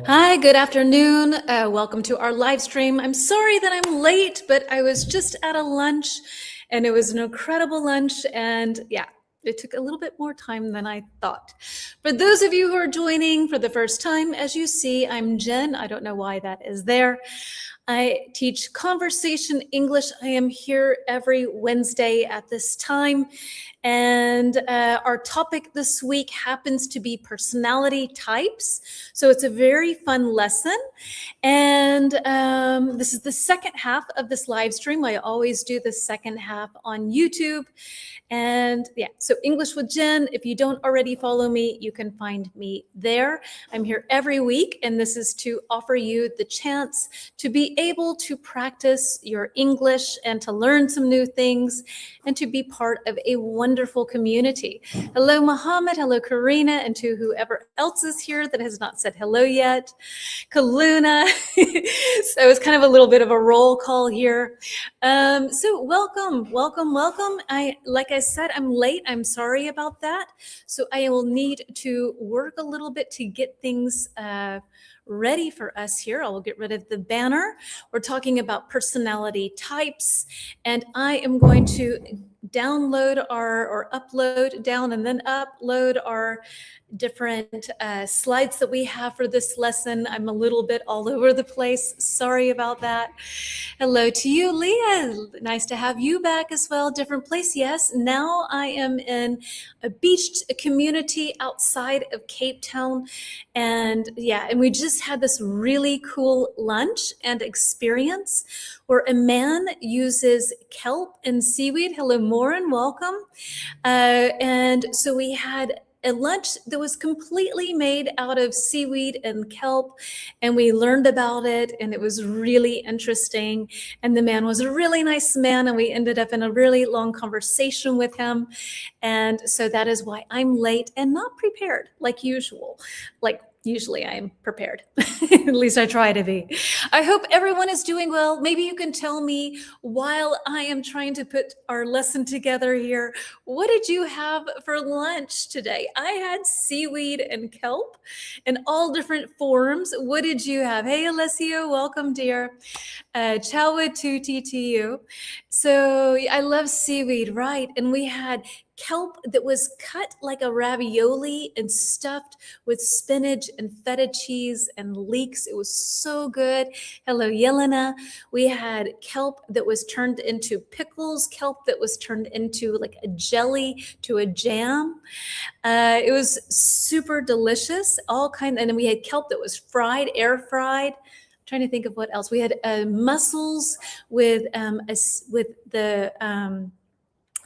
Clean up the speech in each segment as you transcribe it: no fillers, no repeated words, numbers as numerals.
Hi, good afternoon. Welcome to our live stream. I'm sorry that I'm late, but I was just at a lunch and it was an incredible lunch. And yeah, it took a little bit more time than I thought. For those of you who are joining for the first time, as you see, I'm Jen. I don't know why that is there. I teach conversation English. I am here every Wednesday at this time. And our topic this week happens to be personality types. So it's a very fun lesson. And this is the second half of this live stream. I always do the second half on YouTube. And yeah, so English with Jen, if you don't already follow me, you can find me there. I'm here every week, and this is to offer you the chance to be able to practice your English and to learn some new things and to be part of a wonderful community. Hello, Mohammed. Hello, Karina, and to whoever else is here that has not said hello yet. Kaluna. So it's kind of a little bit of a roll call here. So welcome. Like I said, I'm late. I'm sorry about that. So I will need to work a little bit to get things ready for us here. I'll get rid of the banner. We're talking about personality types, and I am going to download or upload down and then upload our different slides that we have for this lesson. I'm a little bit all over the place. Sorry about that. Hello to you, Leah. Nice to have you back as well. Different place. Yes, now I am in a beach community outside of Cape Town. And yeah, and we just had this really cool lunch and experience where a man uses kelp and seaweed. Hello, Morin, welcome. And so we had a lunch that was completely made out of seaweed and kelp, and we learned about it, and it was really interesting. And the man was a really nice man, and we ended up in a really long conversation with him. And so that is why I'm late and not prepared like usual. Like usually I'm prepared. At least I try to be. I hope everyone is doing well. Maybe you can tell me while I am trying to put our lesson together here, what did you have for lunch today? I had seaweed and kelp in all different forms. What did you have? Hey, Alessio, welcome, dear. Chawa tuti to you. So I love seaweed, right? And we had kelp that was cut like a ravioli and stuffed with spinach and feta cheese and leeks. It was so good. Hello, Yelena. We had kelp that was turned into pickles, kelp that was turned into like a jelly to a jam. It was super delicious, and then we had kelp that was fried, air fried. I'm trying to think of what else. We had mussels with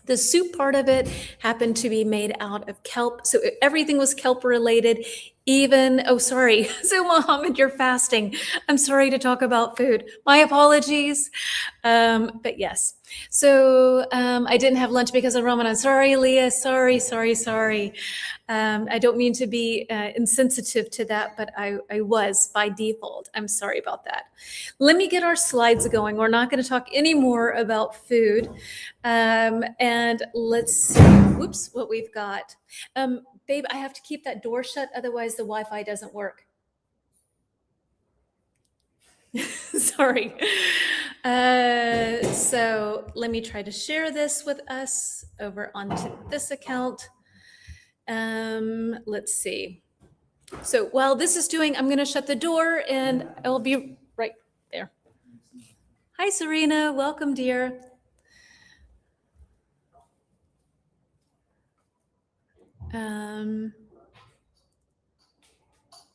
the soup part of it happened to be made out of kelp. So everything was kelp related. Oh, sorry. So Mohammed, you're fasting. I'm sorry to talk about food. My apologies. But yes. So I didn't have lunch because of Ramadan. Sorry, Leah. Sorry. I don't mean to be insensitive to that, but I was by default. I'm sorry about that. Let me get our slides going. We're not going to talk any more about food. And let's see, whoops, what we've got. Babe, I have to keep that door shut, otherwise the Wi-Fi doesn't work. Sorry. So let me try to share this with us over onto this account. Let's see. So while this is doing, I'm going to shut the door and I'll be right there. Hi, Serena. Welcome, dear.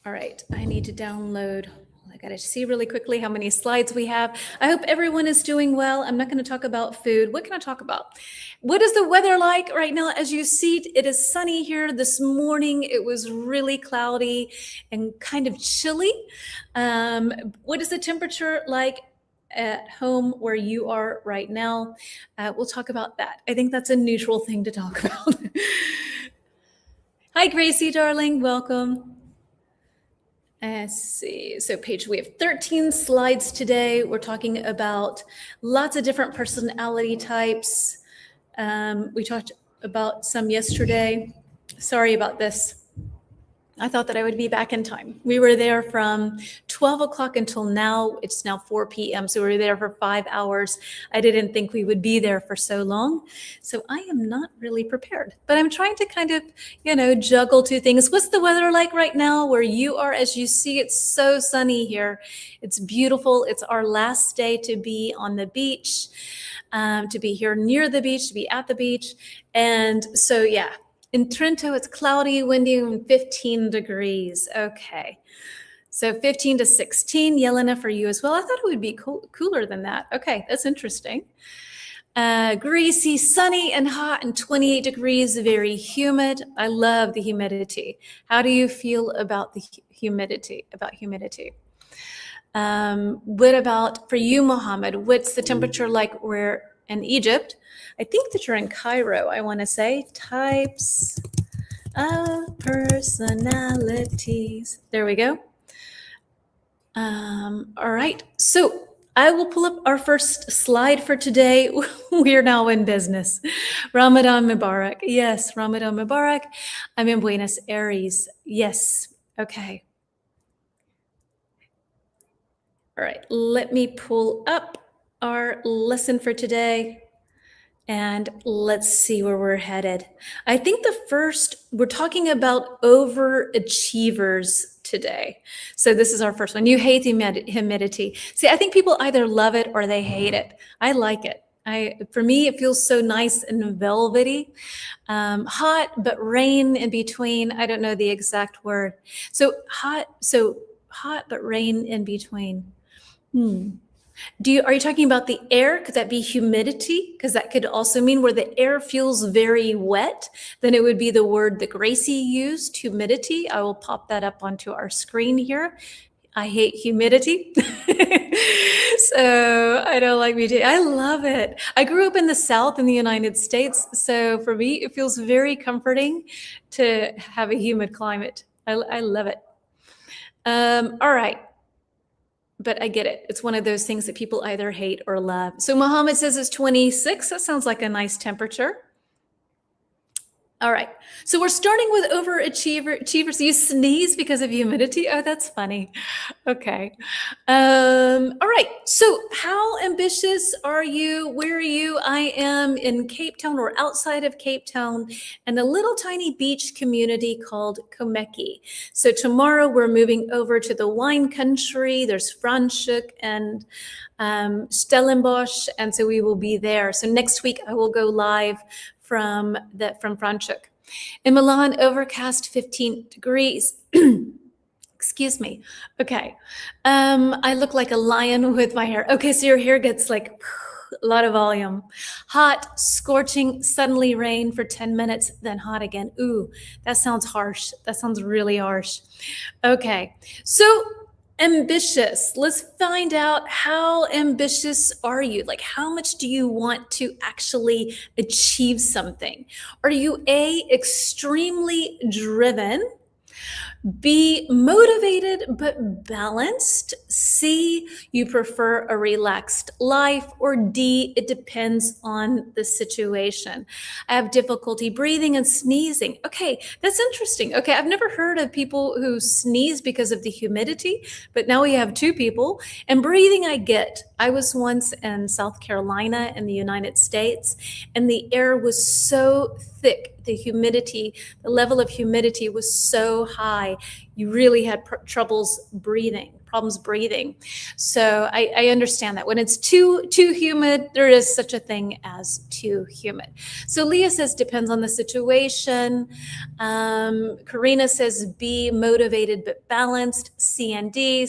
All right, I need to download. I got to see really quickly how many slides we have. I hope everyone is doing well. I'm not going to talk about food. What can I talk about? What is the weather like right now? As you see, it is sunny here. This morning, it was really cloudy and kind of chilly. What is the temperature like at home where you are right now? We'll talk about that. I think that's a neutral thing to talk about. Hi, Gracie, darling. Welcome. Let's see. So we have 13 slides today. We're talking about lots of different personality types. We talked about some yesterday. Sorry about this. I thought that I would be back in time. We were there from 12 o'clock until now. It's now 4 p.m. So we were there for 5 hours. I didn't think we would be there for so long. So I am not really prepared, but I'm trying to kind of, juggle two things. What's the weather like right now where you are? As you see, it's so sunny here. It's beautiful. It's our last day to be on the beach, to be here near the beach, to be at the beach. And so, yeah. In Trento, it's cloudy, windy, and 15 degrees. Okay. So 15 to 16, Yelena, for you as well. I thought it would be cooler than that. Okay, that's interesting. Greasy, sunny, and hot, and 28 degrees, very humid. I love the humidity. How do you feel about the humidity? What about for you, Mohammed? What's the temperature like where in Egypt? I think that you're in Cairo, I want to say. Types of personalities. There we go. All right. So I will pull up our first slide for today. We are now in business. Ramadan Mubarak. Yes, Ramadan Mubarak. I'm in Buenos Aires. Yes. Okay. All right. Let me pull up our lesson for today. And let's see where we're headed. I think we're talking about overachievers today. So this is our first one. You hate humidity. See, I think people either love it or they hate it. I like it. For me, it feels so nice and velvety. Hot, but rain in between. I don't know the exact word. So hot, but rain in between. Are you talking about the air? Could that be humidity? Because that could also mean where the air feels very wet. Then it would be the word that Gracie used, humidity. I will pop that up onto our screen here. I hate humidity. So I don't like humidity. I love it. I grew up in the South in the United States. So for me, it feels very comforting to have a humid climate. I love it. All right. But I get it. It's one of those things that people either hate or love. So Mohammed says it's 26. That sounds like a nice temperature. All right. So we're starting with overachievers. You sneeze because of humidity. Oh, that's funny. Okay. All right. So how ambitious are you? Where are you? I am in Cape Town or outside of Cape Town in a little tiny beach community called Komeki. So tomorrow we're moving over to the wine country. There's Franschhoek and Stellenbosch. And so we will be there. So next week I will go live from Franschhoek. In Milan, overcast 15 degrees. Excuse me. Okay. I look like a lion with my hair. Okay, so your hair gets like a lot of volume. Hot, scorching, suddenly rain for 10 minutes, then hot again. Ooh, that sounds harsh. That sounds really harsh. Okay, so ambitious. Let's find out, how ambitious are you? Like, how much do you want to actually achieve something? Are you A, extremely driven? B, motivated but balanced? C, you prefer a relaxed life? Or D, it depends on the situation. I have difficulty breathing and sneezing. Okay, that's interesting. Okay, I've never heard of people who sneeze because of the humidity, but now we have two people. And breathing, I get. I was once in South Carolina in the United States, and the air was so thick. The humidity, the level of humidity was so high. You really had problems breathing. So I understand that when it's too humid, there is such a thing as too humid. So Leah says depends on the situation. Karina says B, motivated but balanced. C and D.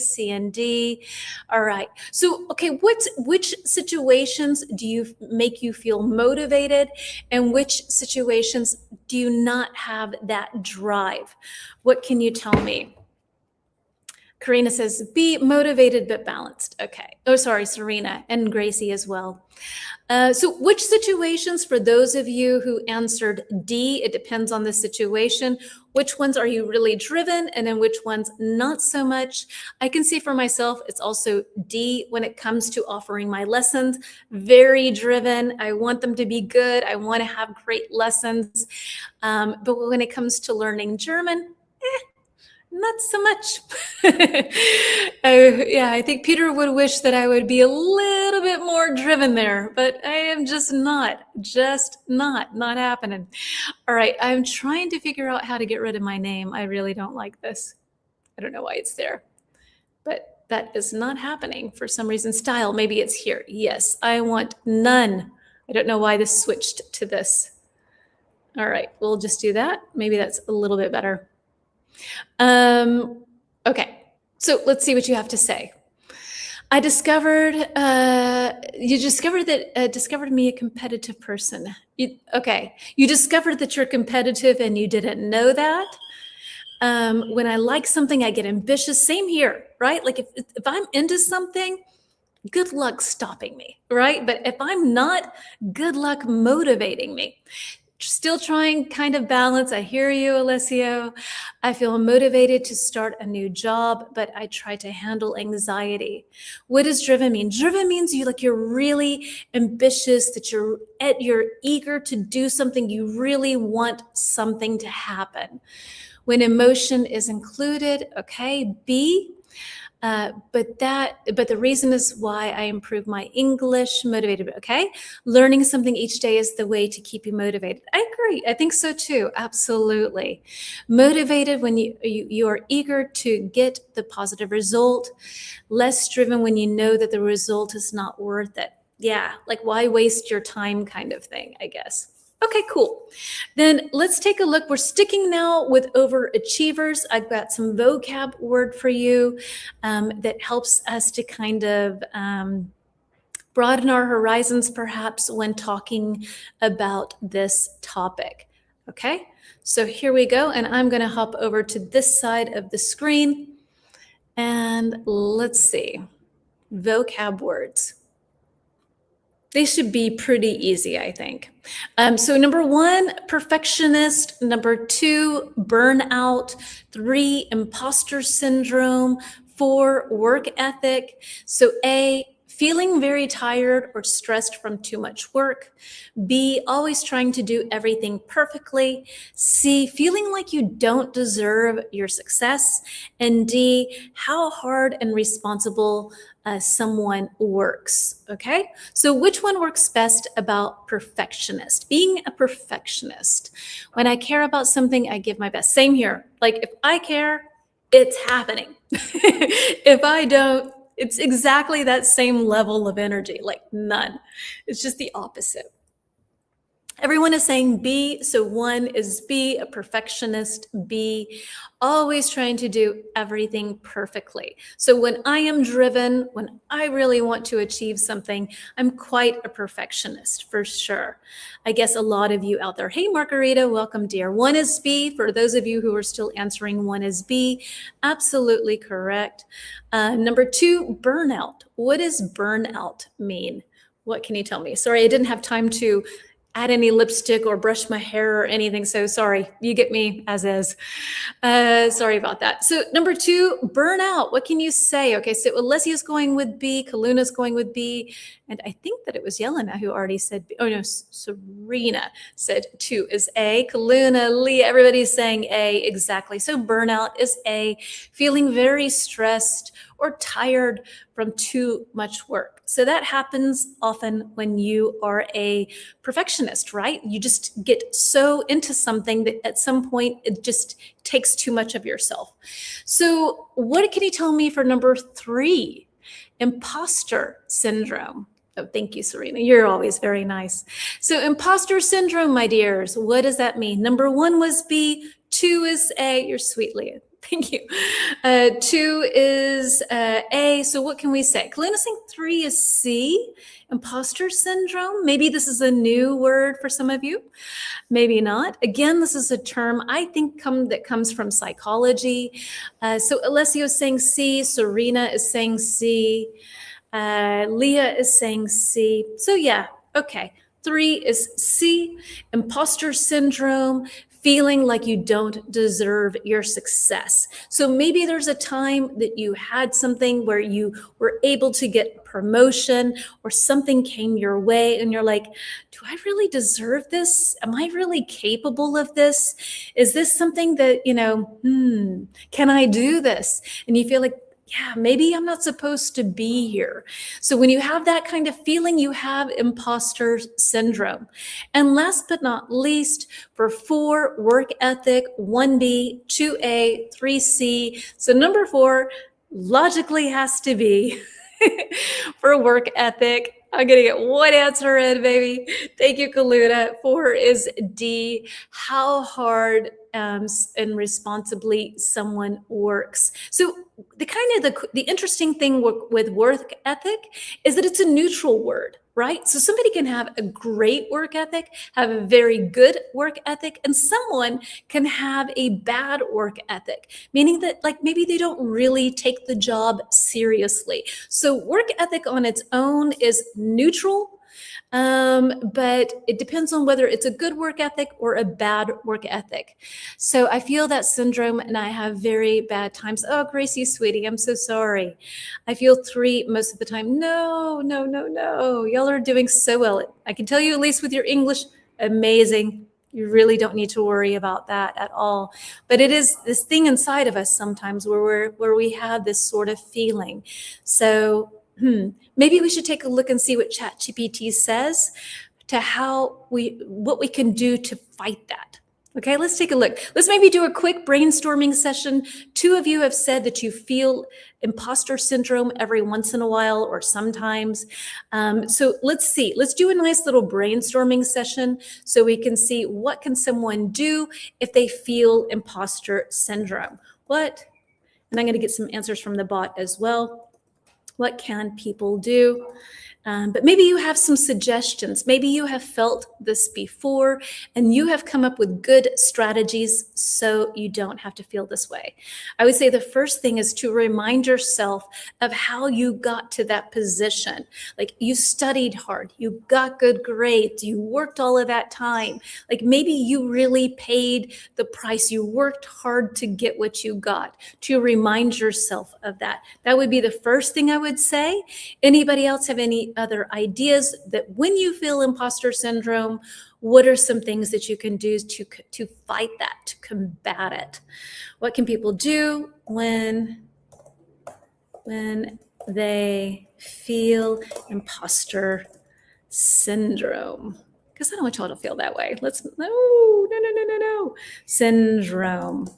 All right. So okay, which situations do make you feel motivated, and which situations do you not have that drive? What can you tell me? Karina says, be motivated but balanced. Okay. Oh, sorry, Serena and Gracie as well. So which situations, for those of you who answered D, it depends on the situation, which ones are you really driven, and then which ones not so much? I can see for myself, it's also D when it comes to offering my lessons. Very driven. I want them to be good. I want to have great lessons. But when it comes to learning German, not so much. Yeah, I think Peter would wish that I would be a little bit more driven there, but I am just not happening. All right, I'm trying to figure out how to get rid of my name. I really don't like this. I don't know why it's there, but that is not happening for some reason. Style, maybe it's here. Yes, I want none. I don't know why this switched to this. All right, we'll just do that. Maybe that's a little bit better. Okay, so let's see what you have to say. I discovered, you discovered me a competitive person. Okay, you discovered that you're competitive and you didn't know that. When I like something, I get ambitious. Same here, right? Like if I'm into something, good luck stopping me, right? But if I'm not, good luck motivating me. Still trying kind of balance. I hear you, Alessio. I feel motivated to start a new job, but I try to handle anxiety. What does driven mean? Driven means you're really ambitious, that you're eager to do something. You really want something to happen. When emotion is included, okay, B. But the reason is why I improve my English, motivated, okay? Learning something each day is the way to keep you motivated. I agree. I think so too. Absolutely. Motivated when you are eager to get the positive result. Less driven when you know that the result is not worth it. Yeah, like why waste your time kind of thing, I guess. Okay, cool. Then let's take a look. We're sticking now with overachievers. I've got some vocab word for you that helps us to kind of broaden our horizons, perhaps, when talking about this topic. Okay, so here we go. And I'm going to hop over to this side of the screen. And let's see. Vocab words. They should be pretty easy, I think. So number 1, perfectionist. Number 2, burnout. 3, imposter syndrome. 4, work ethic. So A, feeling very tired or stressed from too much work. B, always trying to do everything perfectly. C, feeling like you don't deserve your success. And D, how hard and responsible someone works. Okay, so which one works best about perfectionist? Being a perfectionist. When I care about something, I give my best. Same here. Like if I care, it's happening. If I don't, it's exactly that same level of energy, like none. It's just the opposite. Everyone is saying B, so 1 is B, a perfectionist. B, always trying to do everything perfectly. So when I am driven, when I really want to achieve something, I'm quite a perfectionist for sure. I guess a lot of you out there, hey Margarita, welcome dear. 1 is B, for those of you who are still answering, 1 is B, absolutely correct. Number 2, burnout. What does burnout mean? What can you tell me? Sorry, I didn't have time to add any lipstick or brush my hair or anything. So sorry, you get me as is. Sorry about that. So number 2, burnout. What can you say? Okay, so Alessia's going with B, Kaluna's going with B, and I think that it was Yelena who already said B. Oh no, Serena said 2 is A. Kaluna, Leah, everybody's saying A, exactly. So burnout is A, feeling very stressed or tired from too much work. So that happens often when you are a perfectionist, right? You just get so into something that at some point it just takes too much of yourself. So what can you tell me for number 3? Imposter syndrome. Oh, thank you, Serena. You're always very nice. So imposter syndrome, my dears, what does that mean? Number 1 was B, 2 is A. You're sweet, Leah. Thank you. 2 is A. So what can we say? Kalina saying 3 is C. Imposter syndrome. Maybe this is a new word for some of you. Maybe not. Again, this is a term I think that comes from psychology. So Alessio is saying C. Serena is saying C. Leah is saying C. So yeah, okay. 3 is C, imposter syndrome, feeling like you don't deserve your success. So maybe there's a time that you had something where you were able to get promotion or something came your way and you're like, do I really deserve this? Am I really capable of this? Is this something that, can I do this? And you feel like, yeah, maybe I'm not supposed to be here. So when you have that kind of feeling, you have imposter syndrome. And last but not least, for 4, work ethic, 1B, 2A, 3C. So number 4 logically has to be for work ethic. I'm going to get one answer in, baby. Thank you, Kaluna. 4 is D, how hard and responsibly someone works. So the interesting thing with work ethic is that it's a neutral word, right? So somebody can have a great work ethic, have a very good work ethic, and someone can have a bad work ethic, meaning that like maybe they don't really take the job seriously. So work ethic on its own is neutral. But it depends on whether it's a good work ethic or a bad work ethic. So I feel that syndrome and I have very bad times. Oh, Gracie, sweetie, I'm so sorry. I feel 3 most of the time. No. Y'all are doing so well. I can tell you, at least with your English, amazing. You really don't need to worry about that at all. But it is this thing inside of us sometimes where we have this sort of feeling. So maybe we should take a look and see what ChatGPT says to what we can do to fight that. Okay, let's take a look. Let's maybe do a quick brainstorming session. 2 of you have said that you feel imposter syndrome every once in a while or sometimes. So let's see. Let's do a nice little brainstorming session so we can see what can someone do if they feel imposter syndrome. And I'm going to get some answers from the bot as well. What can people do? But maybe you have some suggestions. Maybe you have felt this before and you have come up with good strategies so you don't have to feel this way. I would say the first thing is to remind yourself of how you got to that position. Like you studied hard, you got good grades, you worked all of that time. Like maybe you really paid the price. You worked hard to get what you got, to remind yourself of that. That would be the first thing I would say. Anybody else have any other ideas that when you feel imposter syndrome, what are some things that you can do to fight that, to combat it? What can people do when they feel imposter syndrome? Because I don't want y'all to feel that way. No. Syndrome.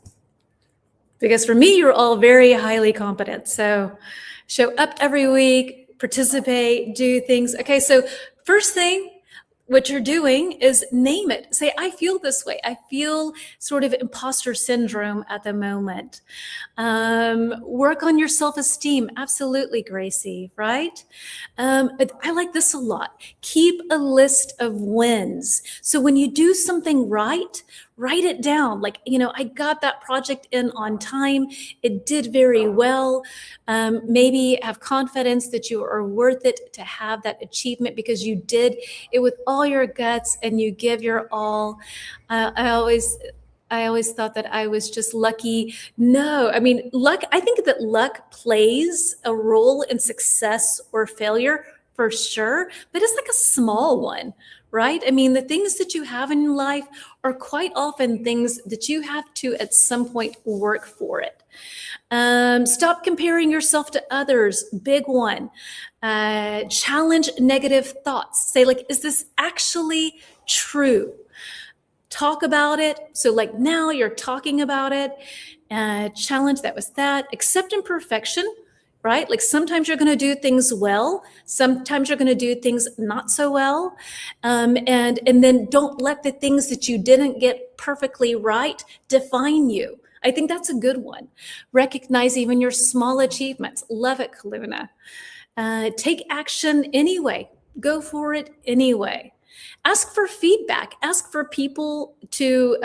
Because for me, you're all very highly competent. So show up every week, participate, do things. Okay, so first thing, what you're doing is name it. Say, I feel this way. I feel sort of imposter syndrome at the moment. Work on your self-esteem. Absolutely, Gracie, right? I like this a lot. Keep a list of wins. So when you do something right, write it down. Like, I got that project in on time. It did very well. Maybe have confidence that you are worth it to have that achievement because you did it with all your guts and you give your all. I always thought that I was just lucky. No, I mean, luck, I think that luck plays a role in success or failure for sure, but it's like a small one, right? I mean, the things that you have in life are quite often things that you have to at some point work for it. Stop comparing yourself to others. Big one. Challenge negative thoughts. Say like, is this actually true? Talk about it. So like now you're talking about it. Challenge, that was that. Accept imperfection. Right? Like sometimes you're going to do things well. Sometimes you're going to do things not so well. And then don't let the things that you didn't get perfectly right define you. I think that's a good one. Recognize even your small achievements. Love it, Kaluna. Take action anyway. Go for it anyway. Ask for feedback. Ask for people to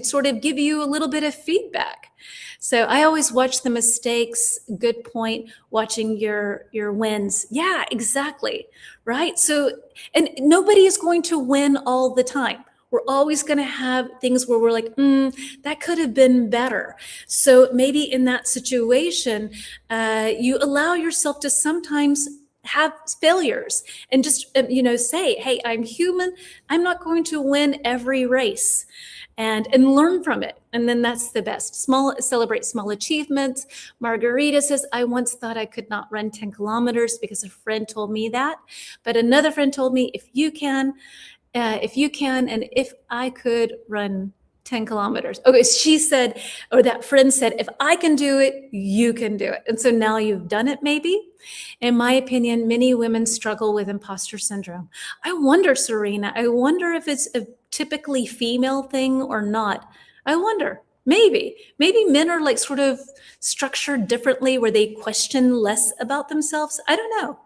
sort of give you a little bit of feedback. So I always watch the mistakes. Good point. Watching your wins. Yeah, exactly. Right. So, and nobody is going to win all the time. We're always going to have things where we're like, that could have been better. So maybe in that situation, you allow yourself to sometimes have failures and just, say, hey, I'm human. I'm not going to win every race, and learn from it. And then that's the best. Celebrate small achievements. Margarita says, I once thought I could not run 10 kilometers because a friend told me that. But another friend told me, if you can, and if I could run 10 kilometers. Okay, she said, or that friend said, if I can do it, you can do it. And so now you've done it, maybe. In my opinion, many women struggle with imposter syndrome. I wonder, Serena, I wonder if it's a typically female thing or not. I wonder. Maybe men are like sort of structured differently where they question less about themselves. I don't know.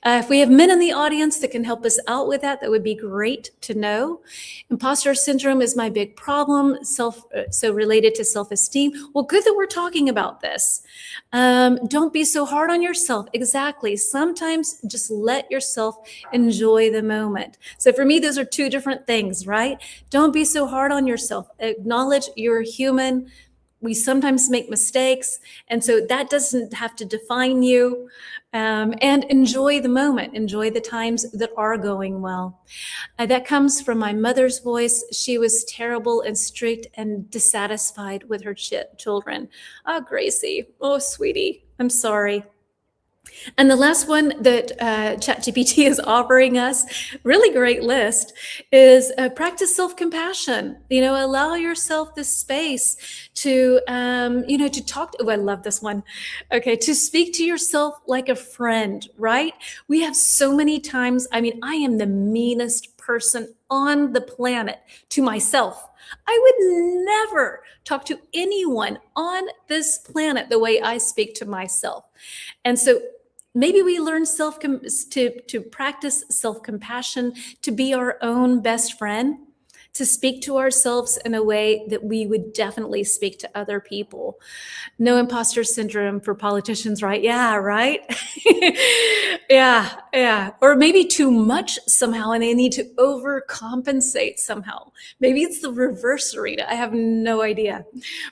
If we have men in the audience that can help us out with that, that would be great to know. Imposter syndrome is my big problem, so related to self-esteem. Well, good that we're talking about this. Don't be so hard on yourself. Exactly. Sometimes just let yourself enjoy the moment. So for me, those are two different things, right? Don't be so hard on yourself. Acknowledge you're human. We sometimes make mistakes, and so that doesn't have to define you. And enjoy the moment, enjoy the times that are going well. That comes from my mother's voice. She was terrible and strict and dissatisfied with her children. Oh, Gracie, oh, sweetie, I'm sorry. And the last one that ChatGPT is offering us, really great list, is practice self-compassion. Allow yourself the space to, to talk. I love this one. Okay, to speak to yourself like a friend, right? We have so many times. I am the meanest person on the planet to myself. I would never talk to anyone on this planet the way I speak to myself. And so maybe we learn to practice self-compassion, to be our own best friend, to speak to ourselves in a way that we would definitely speak to other people. No imposter syndrome for politicians, right? Yeah, right? Yeah. Or maybe too much somehow, and they need to overcompensate somehow. Maybe it's the reverse, Rita. I have no idea.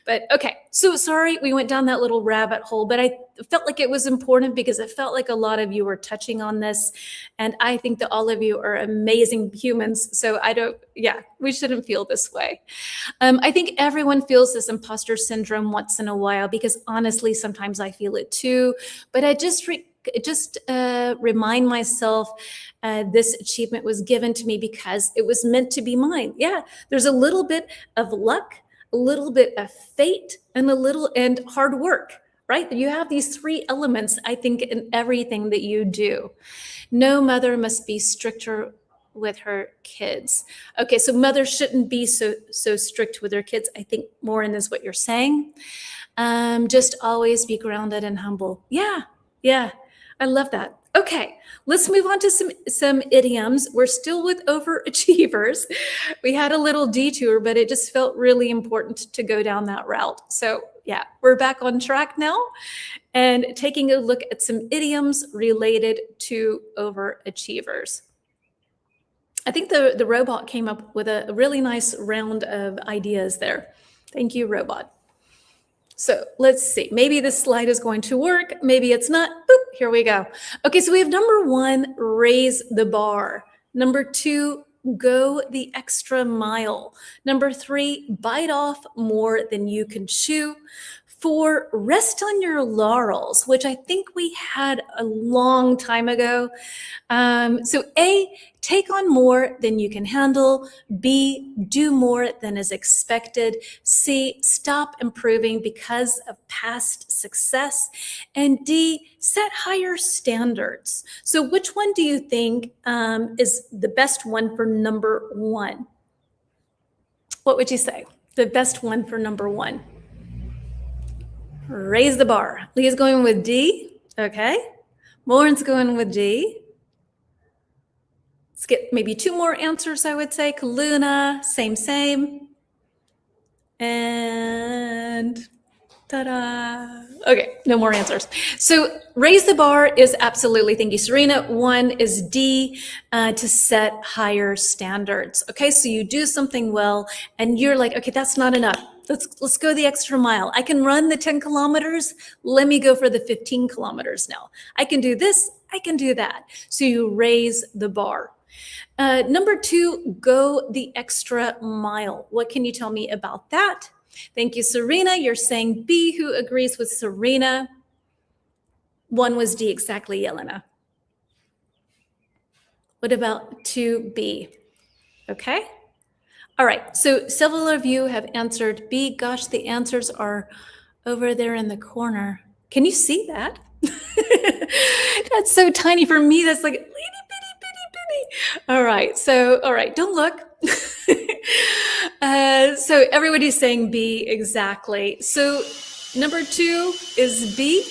But okay, so sorry we went down that little rabbit hole, but I felt like it was important because it felt like a lot of you were touching on this. And I think that all of you are amazing humans. So we shouldn't feel this way. I think everyone feels this imposter syndrome once in a while, because honestly, sometimes I feel it too. But I just remind myself this achievement was given to me because it was meant to be mine. Yeah, there's a little bit of luck, a little bit of fate, and hard work, right? You have these three elements, I think, in everything that you do. No mother must be stricter with her kids. Okay, so mothers shouldn't be so strict with their kids. I think more in is what you're saying. Just always be grounded and humble. Yeah, I love that. Okay, let's move on to some idioms. We're still with overachievers. We had a little detour, but it just felt really important to go down that route. So yeah, we're back on track now and taking a look at some idioms related to overachievers. I think the robot came up with a really nice round of ideas there. Thank you, robot. So let's see, maybe this slide is going to work. Maybe it's not. Boop, here we go. Okay, so we have number 1, raise the bar. Number 2, go the extra mile. Number 3, bite off more than you can chew. 4, rest on your laurels, which I think we had a long time ago. So A, take on more than you can handle. B, do more than is expected. C, stop improving because of past success. And D, set higher standards. So which one do you think is the best one for number 1? What would you say? The best one for number 1? Raise the bar. Leah's going with D. Okay. Lauren's going with D. Let's get maybe 2 more answers, I would say. Kaluna, same. And Ta-da. Okay, no more answers. So raise the bar is absolutely, thank you, Serena. 1 is D, to set higher standards. Okay, so you do something well and you're like, okay, that's not enough. Let's go the extra mile. I can run the 10 kilometers. Let me go for the 15 kilometers now. I can do this, I can do that. So you raise the bar. Number 2, go the extra mile. What can you tell me about that? Thank you, Serena. You're saying B. Who agrees with Serena? 1 was D, exactly, Yelena. What about 2B? Okay. All right. So several of you have answered B. Gosh, the answers are over there in the corner. Can you see that? That's so tiny. For me, that's like itty bitty bitty bitty. All right, don't look. So everybody's saying B, exactly. So number 2 is B,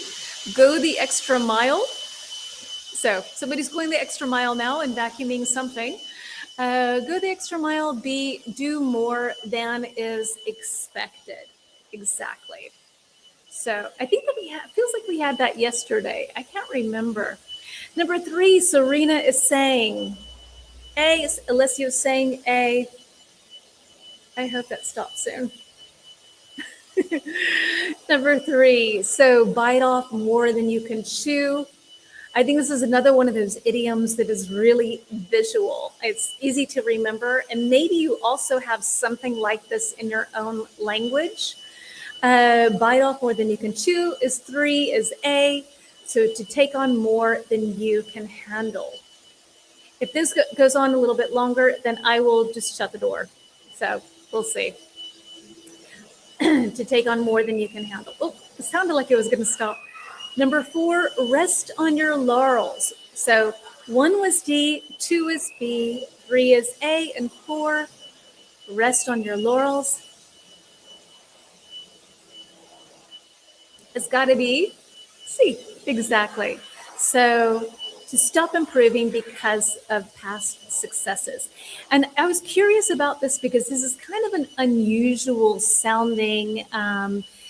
go the extra mile. So somebody's going the extra mile now and vacuuming something. Go the extra mile. B, do more than is expected. Exactly. So I think that feels like we had that yesterday. I can't remember. Number 3, Serena is saying A. Alessio is saying A. I hope that stops soon. Number 3, so bite off more than you can chew. I think this is another one of those idioms that is really visual. It's easy to remember, and maybe you also have something like this in your own language. Bite off more than you can chew is 3, is A. So to take on more than you can handle. If this goes on a little bit longer, then I will just shut the door. So we'll see. To take on more than you can handle. Oh, it sounded like it was going to stop. Number 4, rest on your laurels. So 1 was D, 2 is B, 3 is A, and 4, rest on your laurels. It's got to be C, exactly. So to stop improving because of past successes. And I was curious about this because this is kind of an unusual sounding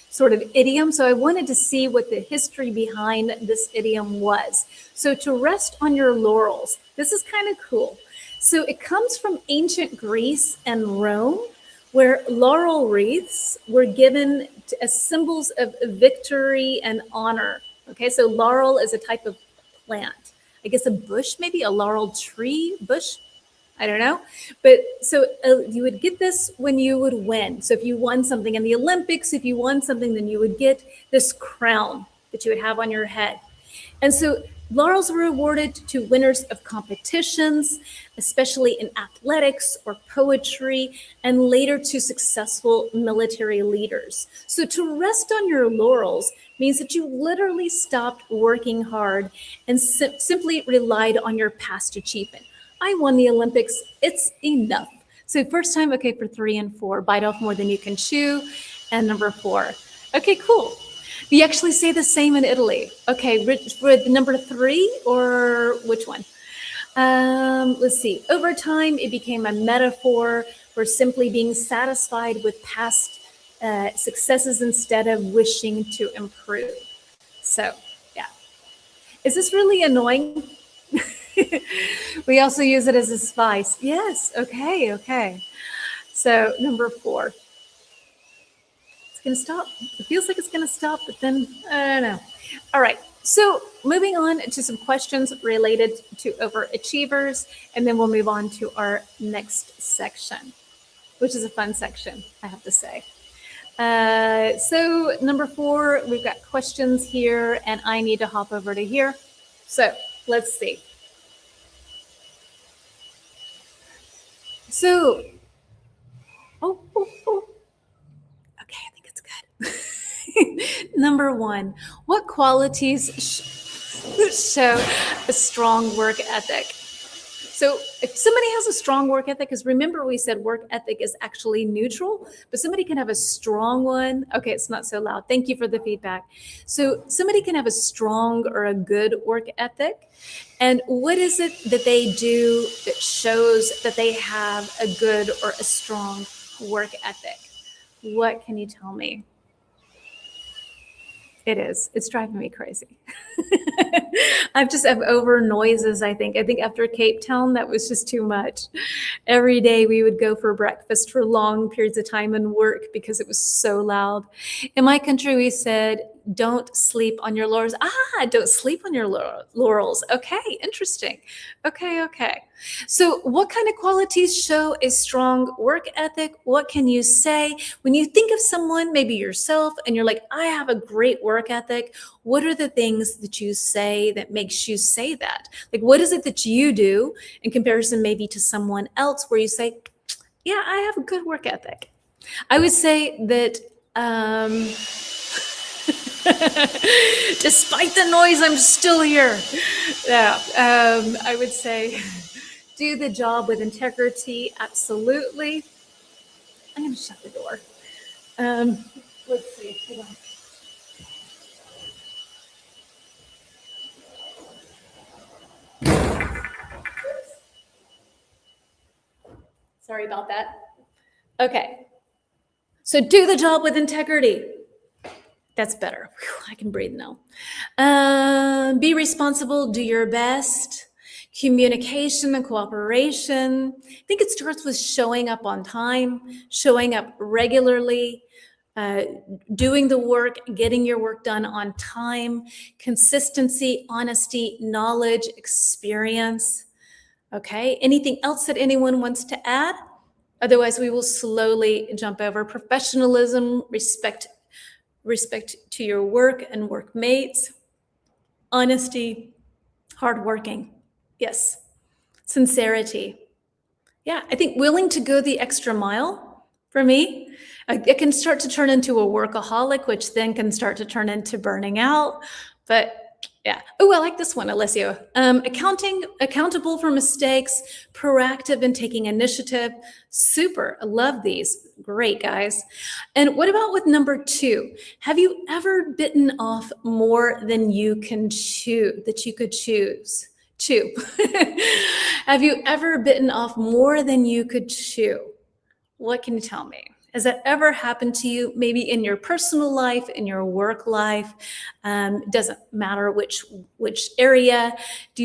sort of idiom. So I wanted to see what the history behind this idiom was. So to rest on your laurels, this is kind of cool. So it comes from ancient Greece and Rome, where laurel wreaths were given as symbols of victory and honor. Okay, so laurel is a type of plant. I guess a bush, maybe a laurel tree bush. I don't know. But so you would get this when you would win. So if you won something in the Olympics, if you won something, then you would get this crown that you would have on your head. And so laurels were awarded to winners of competitions, especially in athletics or poetry, and later to successful military leaders. So to rest on your laurels means that you literally stopped working hard and simply relied on your past achievement. I won the Olympics, it's enough. So first time, okay, for 3 and 4, bite off more than you can chew. And number 4, okay, cool. We actually say the same in Italy. Okay, for the number 3 or which one? Let's see. Over time, it became a metaphor for simply being satisfied with past successes instead of wishing to improve. So, yeah. Is this really annoying? We also use it as a spice. Yes, okay. So, number 4. It's going to stop. It feels like it's going to stop, but then I don't know. All right. So moving on to some questions related to overachievers, and then we'll move on to our next section, which is a fun section, I have to say. So number 4, we've got questions here, and I need to hop over to here. So let's see. So, okay, I think it's good. Number 1, what qualities show a strong work ethic? So if somebody has a strong work ethic, because remember we said work ethic is actually neutral, but somebody can have a strong one. Okay, it's not so loud. Thank you for the feedback. So somebody can have a strong or a good work ethic. And what is it that they do that shows that they have a good or a strong work ethic? What can you tell me? It is. It's driving me crazy. I've just have over noises, I think. I think after Cape Town, that was just too much. Every day we would go for breakfast for long periods of time and work because it was so loud. In my country, we said, don't sleep on your laurels. Don't sleep on your laurels. Okay, interesting. Okay. So what kind of qualities show a strong work ethic? What can you say when you think of someone, maybe yourself, and you're like, I have a great work ethic? What are the things that you say that makes you say that? Like, what is it that you do in comparison maybe to someone else where you say, yeah, I have a good work ethic? I would say that despite the noise, I'm still here. Yeah, I would say do the job with integrity. Absolutely. I'm going to shut the door. Let's see. Hold on. Sorry about that. Okay. So do the job with integrity. That's better. Whew, I can breathe now. Be responsible, do your best. Communication and cooperation. I think it starts with showing up on time, showing up regularly, doing the work, getting your work done on time, consistency, honesty, knowledge, experience. Okay, anything else that anyone wants to add? Otherwise, we will slowly jump over professionalism, respect to your work and workmates, honesty, hardworking. Yes, sincerity. Yeah, I think willing to go the extra mile for me. It can start to turn into a workaholic, which then can start to turn into burning out. But yeah. Oh, I like this one, Alessio. Accountable for mistakes, proactive in taking initiative. Super. I love these. Great, guys. And what about with number 2? Have you ever bitten off more than you can chew, that you could choose? Chew. Have you ever bitten off more than you could chew? What can you tell me? Has that ever happened to you? Maybe in your personal life, in your work life? Doesn't matter which area.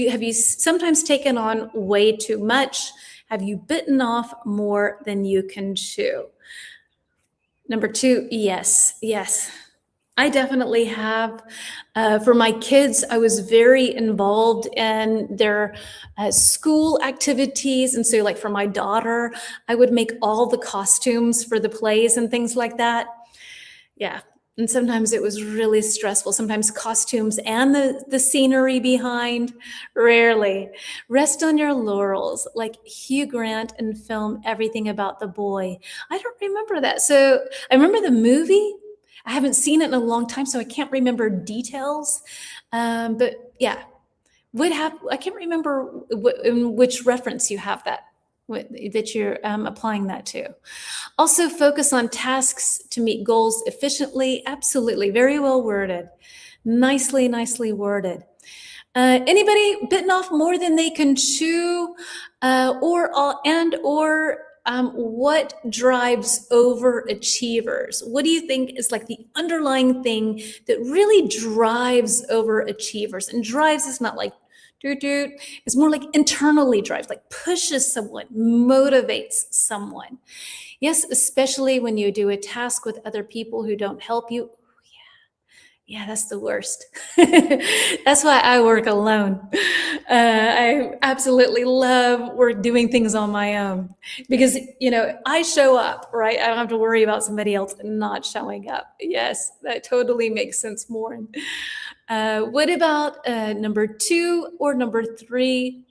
Have you sometimes taken on way too much? Have you bitten off more than you can chew? Number 2, yes. I definitely have. For my kids, I was very involved in their school activities. And so like for my daughter, I would make all the costumes for the plays and things like that. Yeah. And sometimes it was really stressful. Sometimes costumes and the scenery behind. Rarely. Rest on your laurels, like Hugh Grant and film everything about the boy. I don't remember that. So I remember the movie. I haven't seen it in a long time, so I can't remember details. But yeah, I can't remember in which reference you have that you're applying that to. Also, focus on tasks to meet goals efficiently. Absolutely, very well worded. Nicely worded. Anybody bitten off more than they can chew, what drives overachievers? What do you think is like the underlying thing that really drives overachievers? And drives is not like doot. It's more like internally drives, like pushes someone, motivates someone. Yes, especially when you do a task with other people who don't help you. Yeah, that's the worst. That's why I work alone. I absolutely love doing things on my own because, I show up, right? I don't have to worry about somebody else not showing up. Yes, that totally makes sense more. What about number 2 or number 3?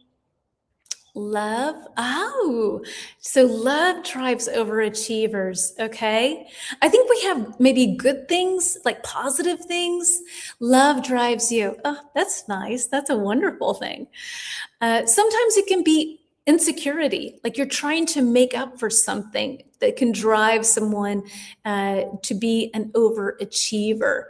Love. Oh, so love drives overachievers. Okay. I think we have maybe good things, like positive things. Love drives you. Oh, that's nice. That's a wonderful thing. Sometimes it can be insecurity, like you're trying to make up for something that can drive someone to be an overachiever.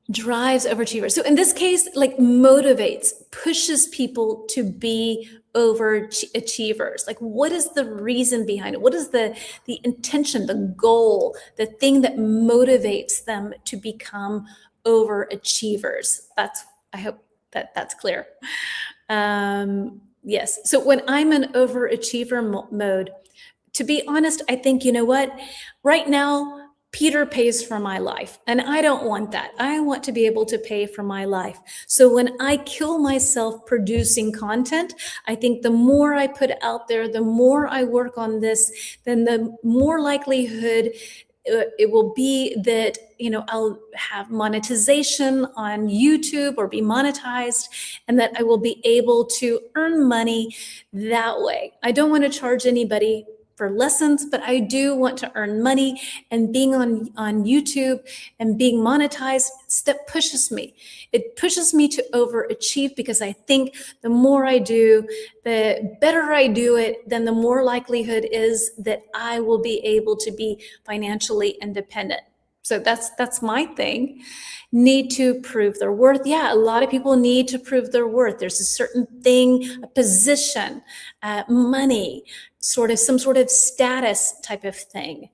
Drives overachievers. So in this case, like motivates, pushes people to be overachievers. Like what is the reason behind it? What is the intention, the goal, the thing that motivates them to become overachievers. I hope that's clear. Yes. So when I'm in overachiever mode, to be honest, I think, you know what? Right now, Peter pays for my life, and I don't want that. I want to be able to pay for my life. So when I kill myself producing content, I think the more I put out there, the more I work on this, then the more likelihood it will be that, you know, I'll have monetization on YouTube or be monetized, and that I will be able to earn money that way. I don't want to charge anybody for lessons, but I do want to earn money, and being on YouTube and being monetized, that pushes me. It pushes me to overachieve, because I think the more I do, the better I do it, then the more likelihood is that I will be able to be financially independent. So that's my thing. Need to prove their worth. Yeah, a lot of people need to prove their worth. There's a certain thing, a position, money, some sort of status type of thing.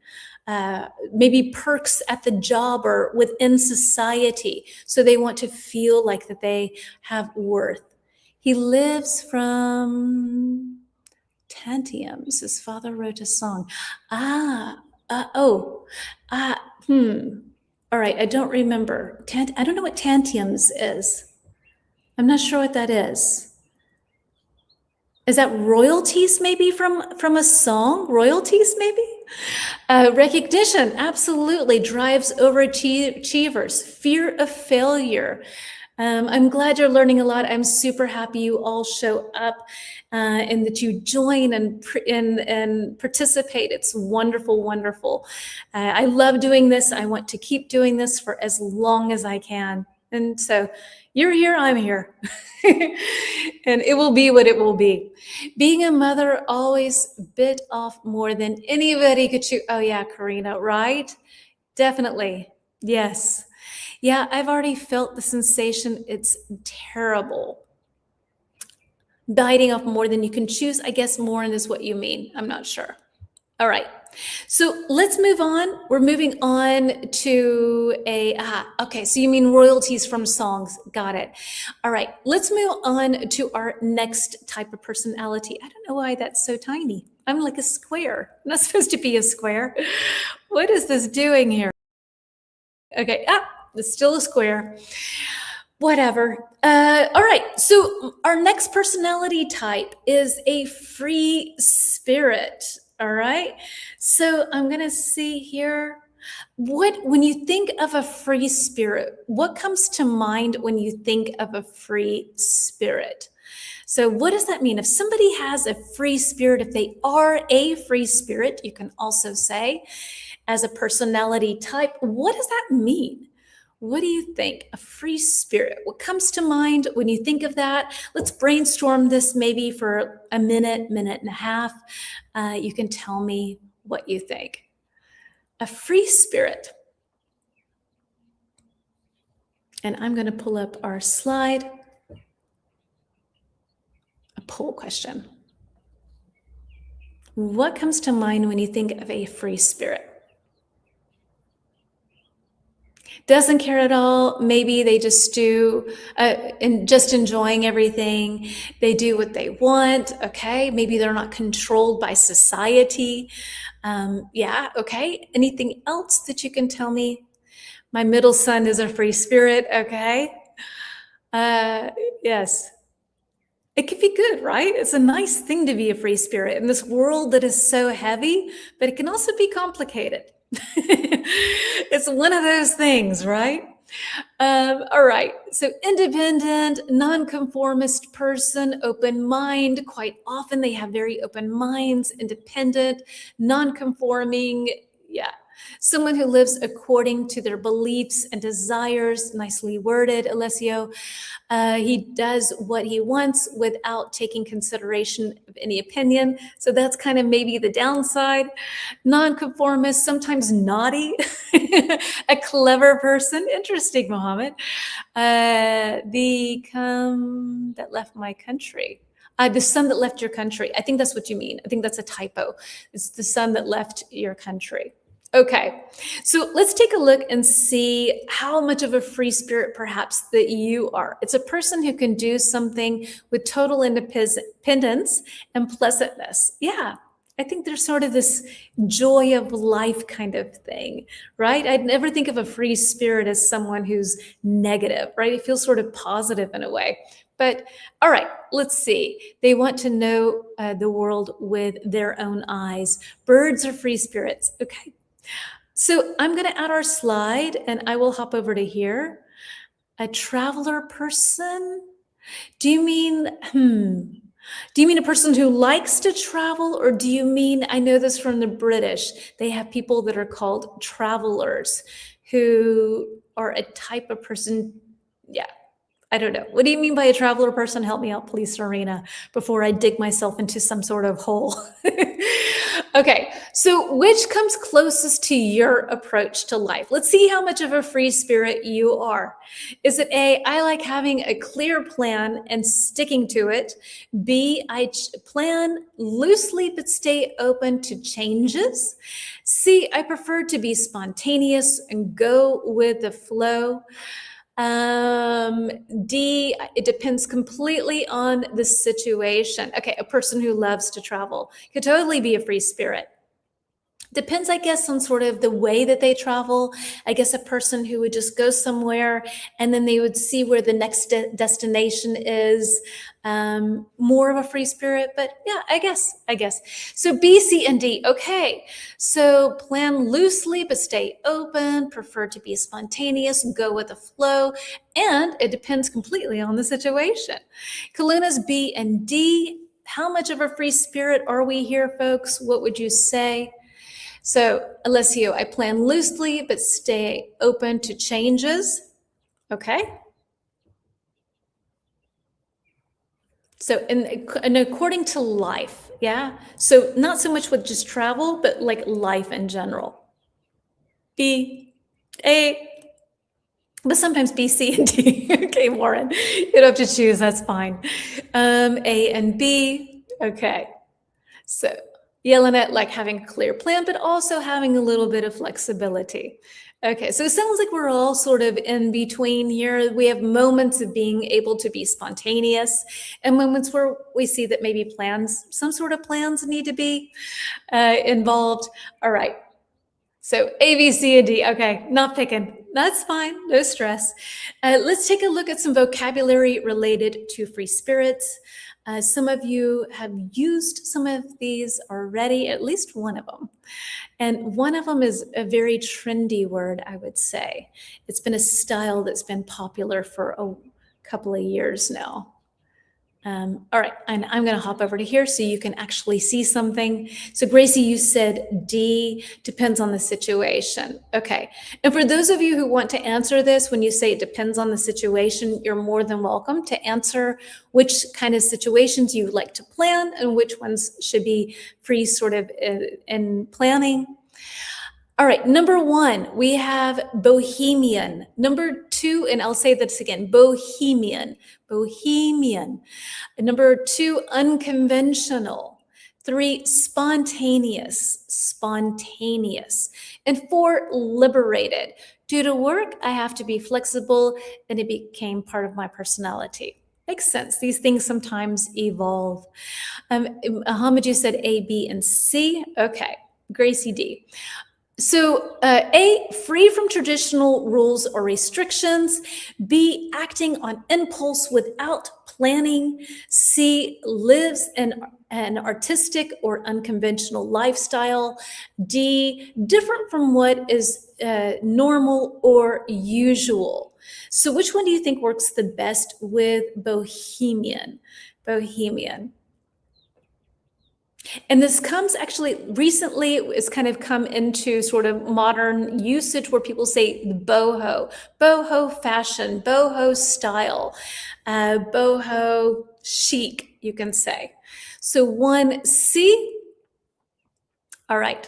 Maybe perks at the job or within society. So they want to feel like that they have worth. He lives from Tantiums. His father wrote a song. All right, I don't remember. I don't know what Tantiums is. I'm not sure what that is. Is that royalties maybe from a song? Royalties maybe? Recognition absolutely drives overachievers. Fear of failure. I'm glad you're learning a lot. I'm super happy you all show up and that you join and participate. It's wonderful, wonderful. I love doing this. I want to keep doing this for as long as I can. And so you're here, I'm here. And it will be what it will be. Being a mother always bit off more than anybody could chew. Oh yeah, Karina, right? Definitely. Yes. Yeah, I've already felt the sensation. It's terrible. Biting off more than you can choose. I guess more is what you mean. I'm not sure. All right. So let's move on. We're moving on to okay. So you mean royalties from songs. Got it. All right. Let's move on to our next type of personality. I don't know why that's so tiny. I'm like a square. I'm not supposed to be a square. What is this doing here? Okay. It's still a square. Whatever. All right. So our next personality type is a free spirit. All right. So I'm going to see here. When you think of a free spirit, what comes to mind when you think of a free spirit? So what does that mean? If somebody has a free spirit, if they are a free spirit, you can also say as a personality type, what does that mean? What do you think? A free spirit. What comes to mind when you think of that? Let's brainstorm this maybe for a minute, minute and a half. You can tell me what you think. A free spirit. And I'm going to pull up our slide. A poll question. What comes to mind when you think of a free spirit? Doesn't care at all. Maybe they just do and just enjoying everything. They do what they want. Okay. Maybe they're not controlled by society. Yeah. Okay. Anything else that you can tell me? My middle son is a free spirit. Okay. Yes. It can be good, right? It's a nice thing to be a free spirit in this world that is so heavy, but it can also be complicated. It's one of those things, right? All right. So independent, nonconformist person, open mind. Quite often they have very open minds, independent, nonconforming. Yeah. Someone who lives according to their beliefs and desires. Nicely worded, Alessio. He does what he wants without taking consideration of any opinion. So that's kind of maybe the downside. Nonconformist, sometimes naughty, a clever person. Interesting, Mohammed. The that left my country. The son that left your country. I think that's what you mean. I think that's a typo. It's the son that left your country. Okay, so let's take a look and see how much of a free spirit perhaps that you are. It's a person who can do something with total independence and pleasantness. Yeah, I think there's sort of this joy of life kind of thing, right? I'd never think of a free spirit as someone who's negative, right? It feels sort of positive in a way. But all right, let's see. They want to know the world with their own eyes. Birds are free spirits. Okay. So I'm going to add our slide and I will hop over to here. A traveler person? Do you mean, do you mean a person who likes to travel, or do you mean, I know this from the British, they have people that are called travelers who are a type of person. Yeah, I don't know. What do you mean by a traveler person? Help me out, please, Serena, before I dig myself into some sort of hole. Okay, so which comes closest to your approach to life? Let's see how much of a free spirit you are. Is it A, I like having a clear plan and sticking to it? B, I plan loosely but stay open to changes? C, I prefer to be spontaneous and go with the flow? D, it depends completely on the situation. Okay, a person who loves to travel could totally be a free spirit. Depends, I guess, on sort of the way that they travel. I guess a person who would just go somewhere and then they would see where the next destination is, more of a free spirit. But yeah, I guess. So B, C, and D. Okay, so plan loosely but stay open, prefer to be spontaneous, go with the flow, and it depends completely on the situation. Kaluna's B and D. How much of a free spirit are we here, folks? What would you say? So, Alessio, I plan loosely but stay open to changes. Okay. So, and according to life, yeah. So, not so much with just travel, but like life in general. B, A, but sometimes B, C, and D. Okay, Warren, you don't have to choose. That's fine. A and B. Okay. So, yelling at like having a clear plan, but also having a little bit of flexibility. Okay, so it sounds like we're all sort of in between here. We have moments of being able to be spontaneous and moments where we see that maybe plans, some sort of plans need to be involved. All right, so A, B, C, and D. Okay, not picking. That's fine, no stress. Let's take a look at some vocabulary related to free spirits. Some of you have used some of these already, at least one of them. And one of them is a very trendy word, I would say. It's been a style that's been popular for a couple of years now. All right, and I'm going to hop over to here so you can actually see something. So Gracie, you said D, depends on the situation. Okay, and for those of you who want to answer this, when you say it depends on the situation, you're more than welcome to answer which kind of situations you like to plan and which ones should be free sort of in planning. All right, number one, we have bohemian. Number two, and I'll say this again, bohemian. Number two, unconventional. Three, spontaneous. And four, liberated. Due to work, I have to be flexible, and it became part of my personality. Makes sense. These things sometimes evolve. Hamid, said A, B, and C. Okay, Gracie D. So A, free from traditional rules or restrictions. B, acting on impulse without planning. C, lives an artistic or unconventional lifestyle. D, different from what is normal or usual. So which one do you think works the best with bohemian? And this comes actually recently, it's kind of come into sort of modern usage where people say boho fashion, boho style, boho chic, you can say. So 1C, all right.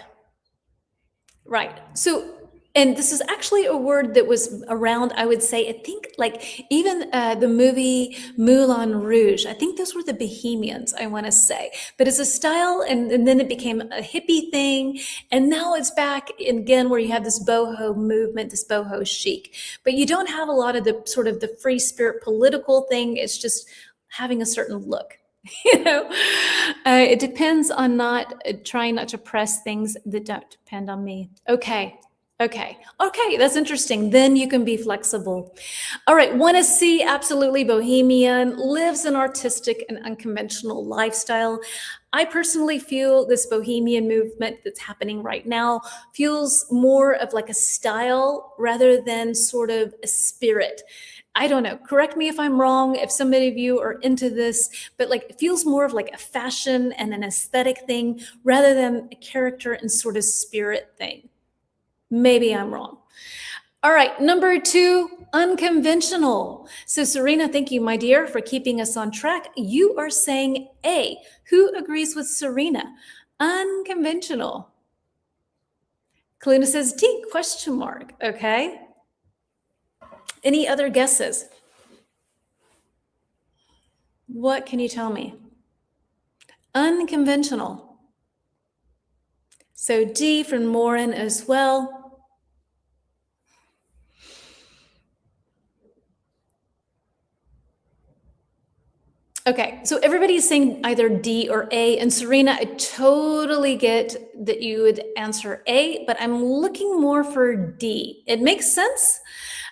Right. So And this is actually a word that was around, I would say, I think like even the movie Moulin Rouge, I think those were the Bohemians, I want to say. But it's a style, and then it became a hippie thing. And now it's back again where you have this boho movement, this boho chic. But you don't have a lot of the sort of the free spirit political thing. It's just having a certain look. It depends on not trying not to press things that don't depend on me. Okay, that's interesting. Then you can be flexible. All right, want to see absolutely bohemian, lives an artistic and unconventional lifestyle. I personally feel this bohemian movement that's happening right now feels more of like a style rather than sort of a spirit. I don't know, correct me if I'm wrong, if somebody of you are into this, but like it feels more of like a fashion and an aesthetic thing rather than a character and sort of spirit thing. Maybe I'm wrong. All right, number 2, unconventional. So Serena, thank you, my dear, for keeping us on track. You are saying A. Who agrees with Serena? Unconventional. Kaluna says D, question mark, okay. Any other guesses? What can you tell me? Unconventional. So D from Morin as well. Okay, so everybody's saying either D or A, and Serena, I totally get that you would answer A, but I'm looking more for D. It makes sense.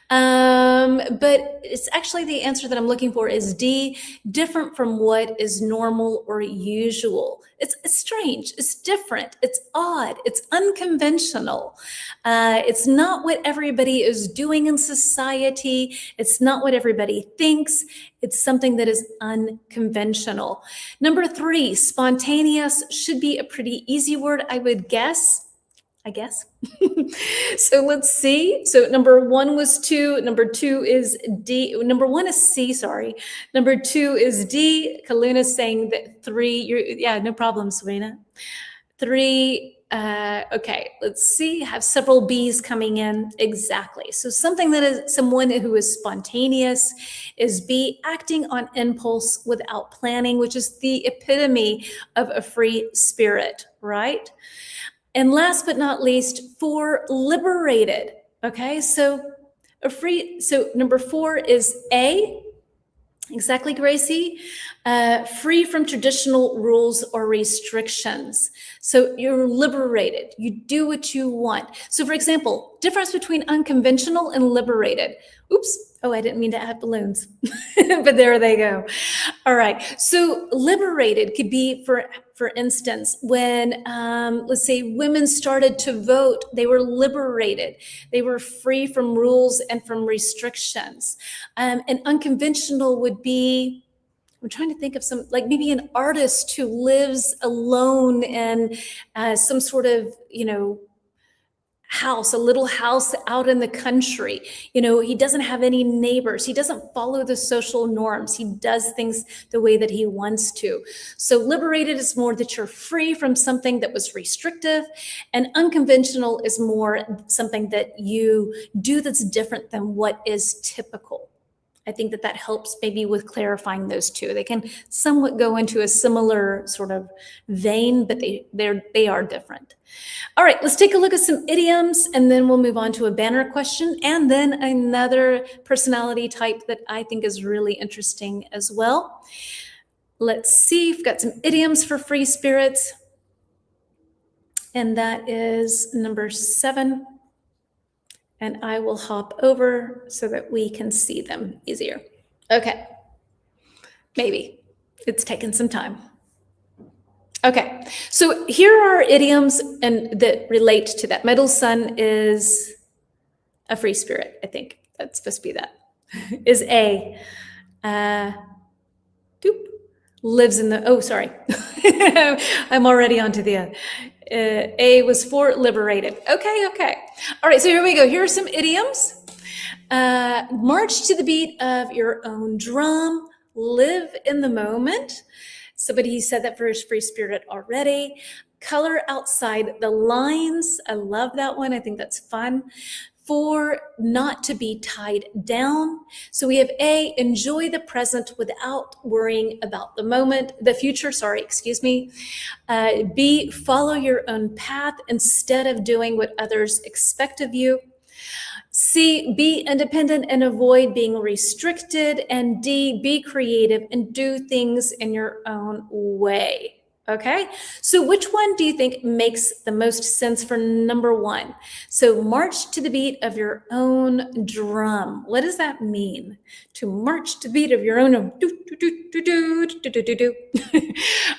But it's actually the answer that I'm looking for is D, different from what is normal or usual. It's strange, it's different, it's odd, it's unconventional. It's not what everybody is doing in society. It's not what everybody thinks. It's something that is unconventional. Number 3, spontaneous should be a pretty easy word, I would guess. So let's see. So number 1 was 2. Number 2 is D. Number 1 is C, sorry. Number 2 is D. Kaluna's saying that 3. Yeah, no problem, Serena. 3. Okay, let's see. Have several B's coming in. Exactly. So something that is someone who is spontaneous is B, acting on impulse without planning, which is the epitome of a free spirit, right? And last but not least, 4, liberated. Okay, so number 4 is A. Exactly, Gracie. Free from traditional rules or restrictions. So you're liberated. You do what you want. So for example, difference between unconventional and liberated. Oops. Oh, I didn't mean to add balloons, but there they go. All right. So liberated could be, for instance, when, let's say, women started to vote, they were liberated. They were free from rules and from restrictions. And unconventional would be, I'm trying to think of some, like maybe an artist who lives alone in some sort of, house, a little house out in the country. He doesn't have any neighbors. He doesn't follow the social norms. He does things the way that he wants to. So liberated is more that you're free from something that was restrictive, and unconventional is more something that you do that's different than what is typical. I think that helps maybe with clarifying those two. They can somewhat go into a similar sort of vein, but they are different. All right, let's take a look at some idioms, and then we'll move on to a banner question, and then another personality type that I think is really interesting as well. Let's see, we've got some idioms for free spirits, and that is number 7. And I will hop over so that we can see them easier. Okay, maybe. It's taken some time. Okay, so here are idioms that relate to that. Middle son is a free spirit, I think. That's supposed to be that. Is A. Lives in the, oh, sorry. I'm already onto the end. A was for liberated. Okay. All right, so here we go. Here are some idioms. March to the beat of your own drum. Live in the moment. Somebody said that for his free spirit already. color outside the lines. I love that one. I think that's fun. 4, not to be tied down. So we have A, enjoy the present without worrying about the future, excuse me. B, follow your own path instead of doing what others expect of you. C, be independent and avoid being restricted. And D, be creative and do things in your own way. Okay, so which one do you think makes the most sense for number 1? So march to the beat of your own drum. What does that mean? To march to the beat of your own do, do, do, do, do, do, do, do, do.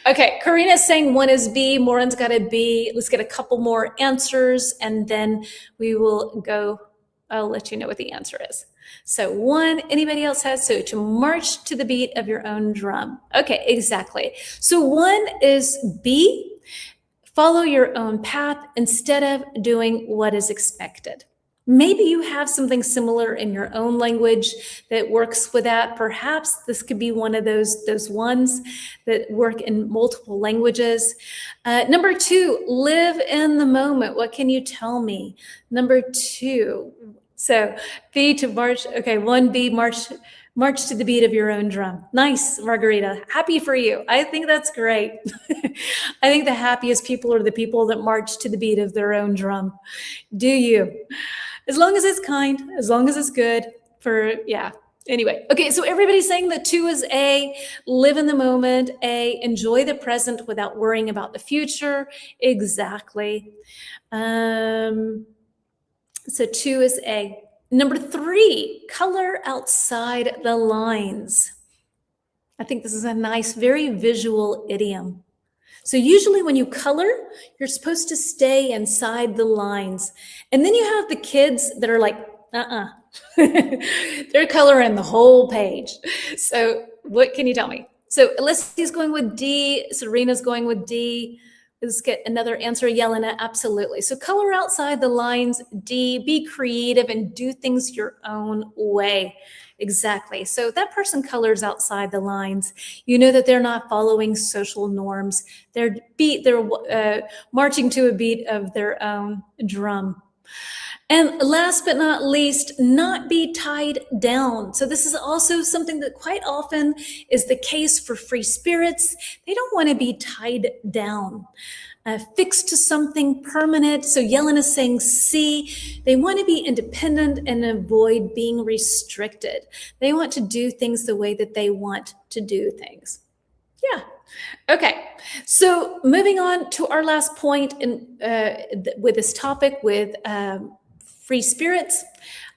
Okay, Karina's saying 1 is B, Morin's got a B. Let's get a couple more answers and then we will go. I'll let you know what the answer is. So 1, anybody else has? So to march to the beat of your own drum. Okay, exactly. So 1 is B, follow your own path instead of doing what is expected. Maybe you have something similar in your own language that works with that. Perhaps this could be one of those ones that work in multiple languages. Number 2, live in the moment. What can you tell me? Number 2, so B to march. Okay, 1B, march to the beat of your own drum. Nice, Margarita. Happy for you. I think that's great. I think the happiest people are the people that march to the beat of their own drum. Do you? As long as it's kind, as long as it's good Anyway, okay, so everybody's saying that 2 is A, live in the moment, A, enjoy the present without worrying about the future. Exactly. So 2 is A. Number 3, color outside the lines. I think this is a nice, very visual idiom. So usually when you color, you're supposed to stay inside the lines. And then you have the kids that are like, they're coloring the whole page. So what can you tell me? So Alessia's going with D, Serena's going with D. Let's get another answer, Yelena, absolutely. So color outside the lines, D, be creative and do things your own way. Exactly. So that person colors outside the lines. You know that they're not following social norms. They're marching to a beat of their own drum. And last but not least, not be tied down. So this is also something that quite often is the case for free spirits. They don't want to be tied down, fixed to something permanent. So Yelena is saying C, they want to be independent and avoid being restricted. They want to do things the way that they want to do things. Yeah. Okay. So moving on to our last point with this topic with free spirits.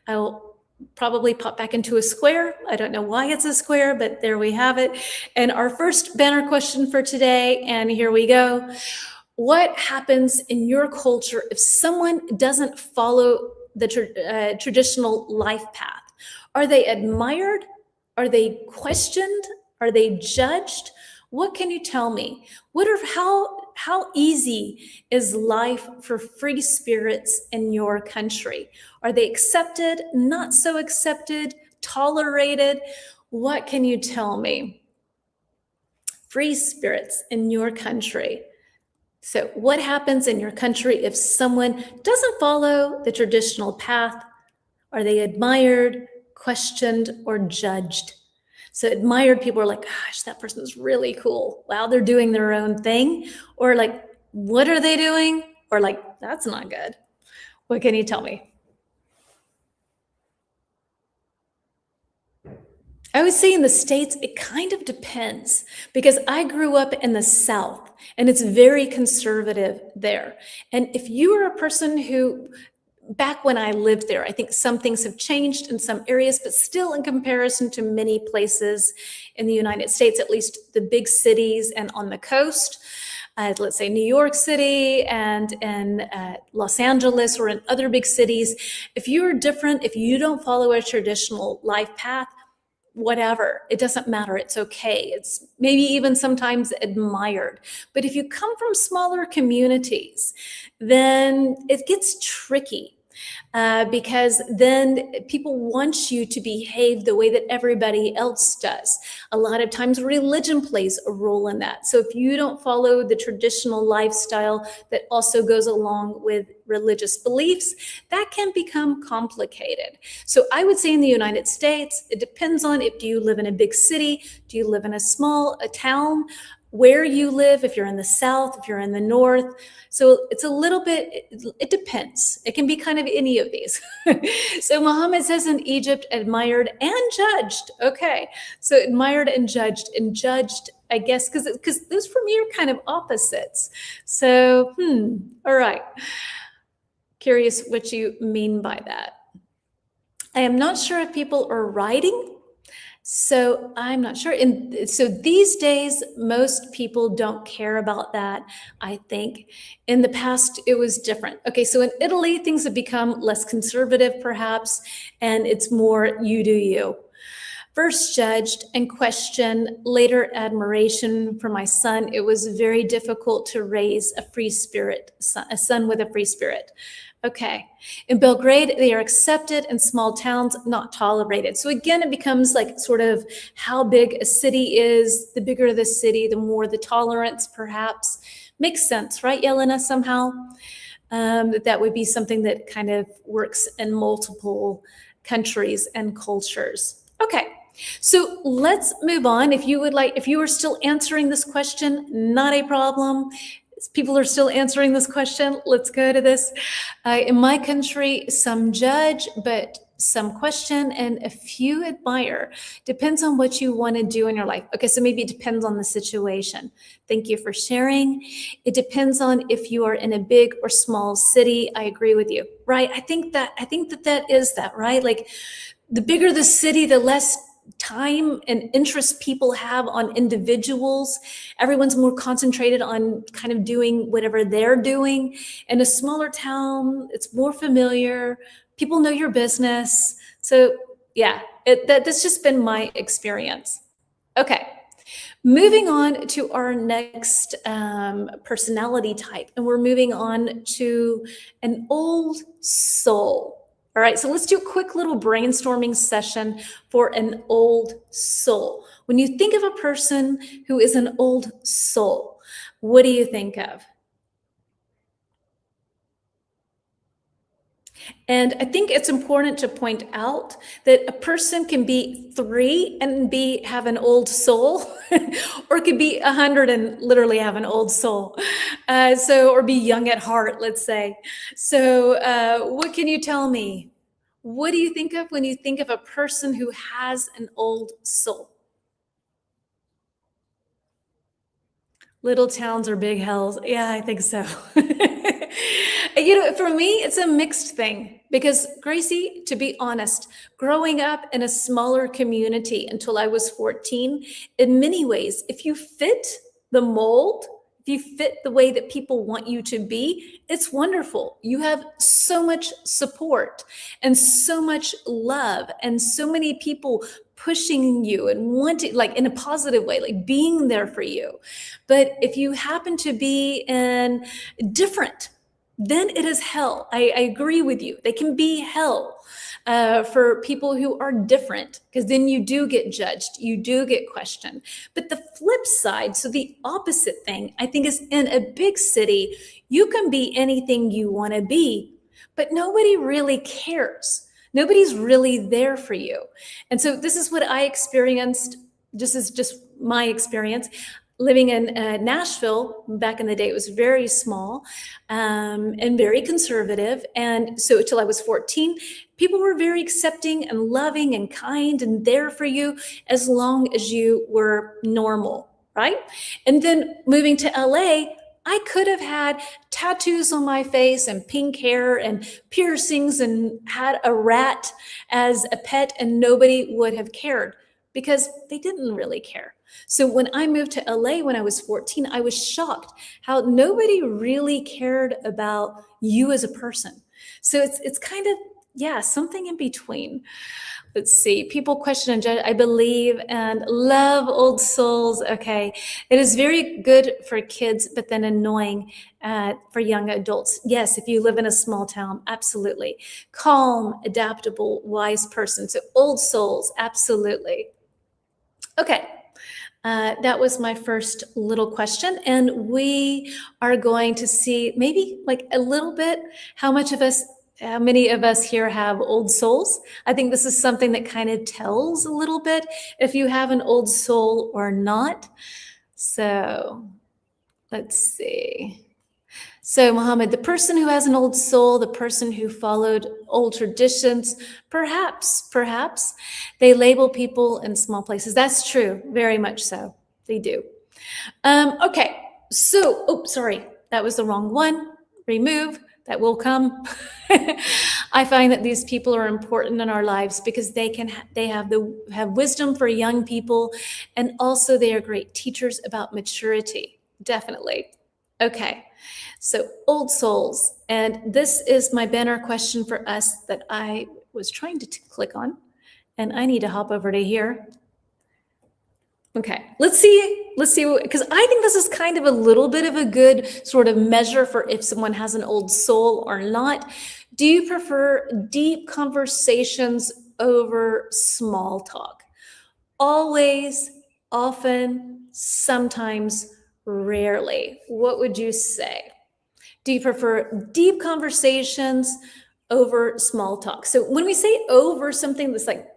I'll probably pop back into a square. I don't know why it's a square, but there we have it. And our first banner question for today, and here we go. What happens in your culture if someone doesn't follow the traditional life path? Are they admired? Are they questioned? Are they judged? What can you tell me? How easy is life for free spirits in your country? Are they accepted, not so accepted, tolerated? What can you tell me? Free spirits in your country. So what happens in your country if someone doesn't follow the traditional path? Are they admired, questioned, or judged? So admired people are like, gosh, that person is really cool. Wow, they're doing their own thing. Or like, what are they doing? Or like, that's not good. What can you tell me? I would say in the States, it kind of depends because I grew up in the South and it's very conservative there. And if you are a person who, back when I lived there, I think some things have changed in some areas, but still in comparison to many places in the United States, at least the big cities and on the coast, let's say New York City and Los Angeles or in other big cities, if you're different, if you don't follow a traditional life path, whatever, it doesn't matter. It's okay. It's maybe even sometimes admired. But if you come from smaller communities, then it gets tricky because then people want you to behave the way that everybody else does. A lot of times religion plays a role in that. So if you don't follow the traditional lifestyle that also goes along with religious beliefs, that can become complicated. So I would say in the United States, it depends on if you live in a big city, do you live in a town, where you live, if you're in the South, if you're in the North. So it's a little bit, it depends. It can be kind of any of these. So Muhammad says in Egypt, admired and judged. Okay, so admired and judged, I guess, because those for me are kind of opposites. So, all right. Curious what you mean by that. I am not sure if people are writing, so I'm not sure. And so these days, most people don't care about that, I think. In the past, it was different. Okay, so in Italy, things have become less conservative, perhaps, and it's more you do you. First judged and questioned, later admiration for my son. It was very difficult to raise a free spirit, a son with a free spirit. Okay. In Belgrade, they are accepted. In small towns, not tolerated. So again, it becomes like sort of how big a city is. The bigger the city, the more the tolerance, perhaps. Makes sense, right, Yelena, somehow? That would be something that kind of works in multiple countries and cultures. Okay. So let's move on. If you are still answering this question, not a problem. People are still answering this question. Let's go to this. In my country, some judge, but some question and a few admire. Depends on what you want to do in your life. Okay, so maybe it depends on the situation. Thank you for sharing. It depends on if you are in a big or small city. I agree with you, right? I think that is that, right? Like the bigger the city, the less time and interest people have on individuals. Everyone's more concentrated on kind of doing whatever they're doing. In a smaller town, it's more familiar. People know your business. So yeah, that's just been my experience. Okay. Moving on to our next personality type, and we're moving on to an old soul. All right, so let's do a quick little brainstorming session for an old soul. When you think of a person who is an old soul, what do you think of? And I think it's important to point out that a person can be 3 and have an old soul, or could be 100 and literally have an old soul. Or be young at heart, let's say. So what can you tell me? What do you think of when you think of a person who has an old soul? Little towns or big hells? Yeah, I think so. For me, it's a mixed thing because, Gracie, to be honest, growing up in a smaller community until I was 14, in many ways, if you fit the mold, if you fit the way that people want you to be, it's wonderful. You have so much support and so much love and so many people pushing you and wanting, like in a positive way, like being there for you. But if you happen to be in different, then it is hell. I agree with you. They can be hell for people who are different, because then you do get judged, you do get questioned. But the flip side, so the opposite thing, I think, is in a big city, you can be anything you want to be, but nobody really cares. Nobody's really there for you. And so this is what I experienced. This is just my experience. Living in Nashville back in the day, it was very small and very conservative. And so until I was 14, people were very accepting and loving and kind and there for you as long as you were normal, right? And then moving to LA, I could have had tattoos on my face and pink hair and piercings and had a rat as a pet, and nobody would have cared because they didn't really care. So when I moved to LA when I was 14, I was shocked how nobody really cared about you as a person. So it's kind of Yeah, something in between. Let's see. People question and judge. I believe and love old souls. Okay. It is very good for kids, but then annoying for young adults. Yes, if you live in a small town, absolutely. Calm, adaptable, wise person. So old souls, absolutely. Okay. That was my first little question. And we are going to see maybe like a little bit how many of us here have old souls. I think this is something that kind of tells a little bit if you have an old soul or not. So let's see. So, Mohammed, the person who has an old soul, the person who followed old traditions, perhaps they label people in small places. That's true, very much so. They do. Okay, so, sorry, that was the wrong one. Remove, that will come. I find that these people are important in our lives because they have wisdom for young people, and also they are great teachers about maturity. Definitely. Okay. So old souls, and this is my banner question for us that I was trying to click on, and I need to hop over to here. Okay, let's see, because I think this is kind of a little bit of a good sort of measure for if someone has an old soul or not. Do you prefer deep conversations over small talk? Always, often, sometimes, rarely. What would you say? Do you prefer deep conversations over small talk? So when we say over something that's like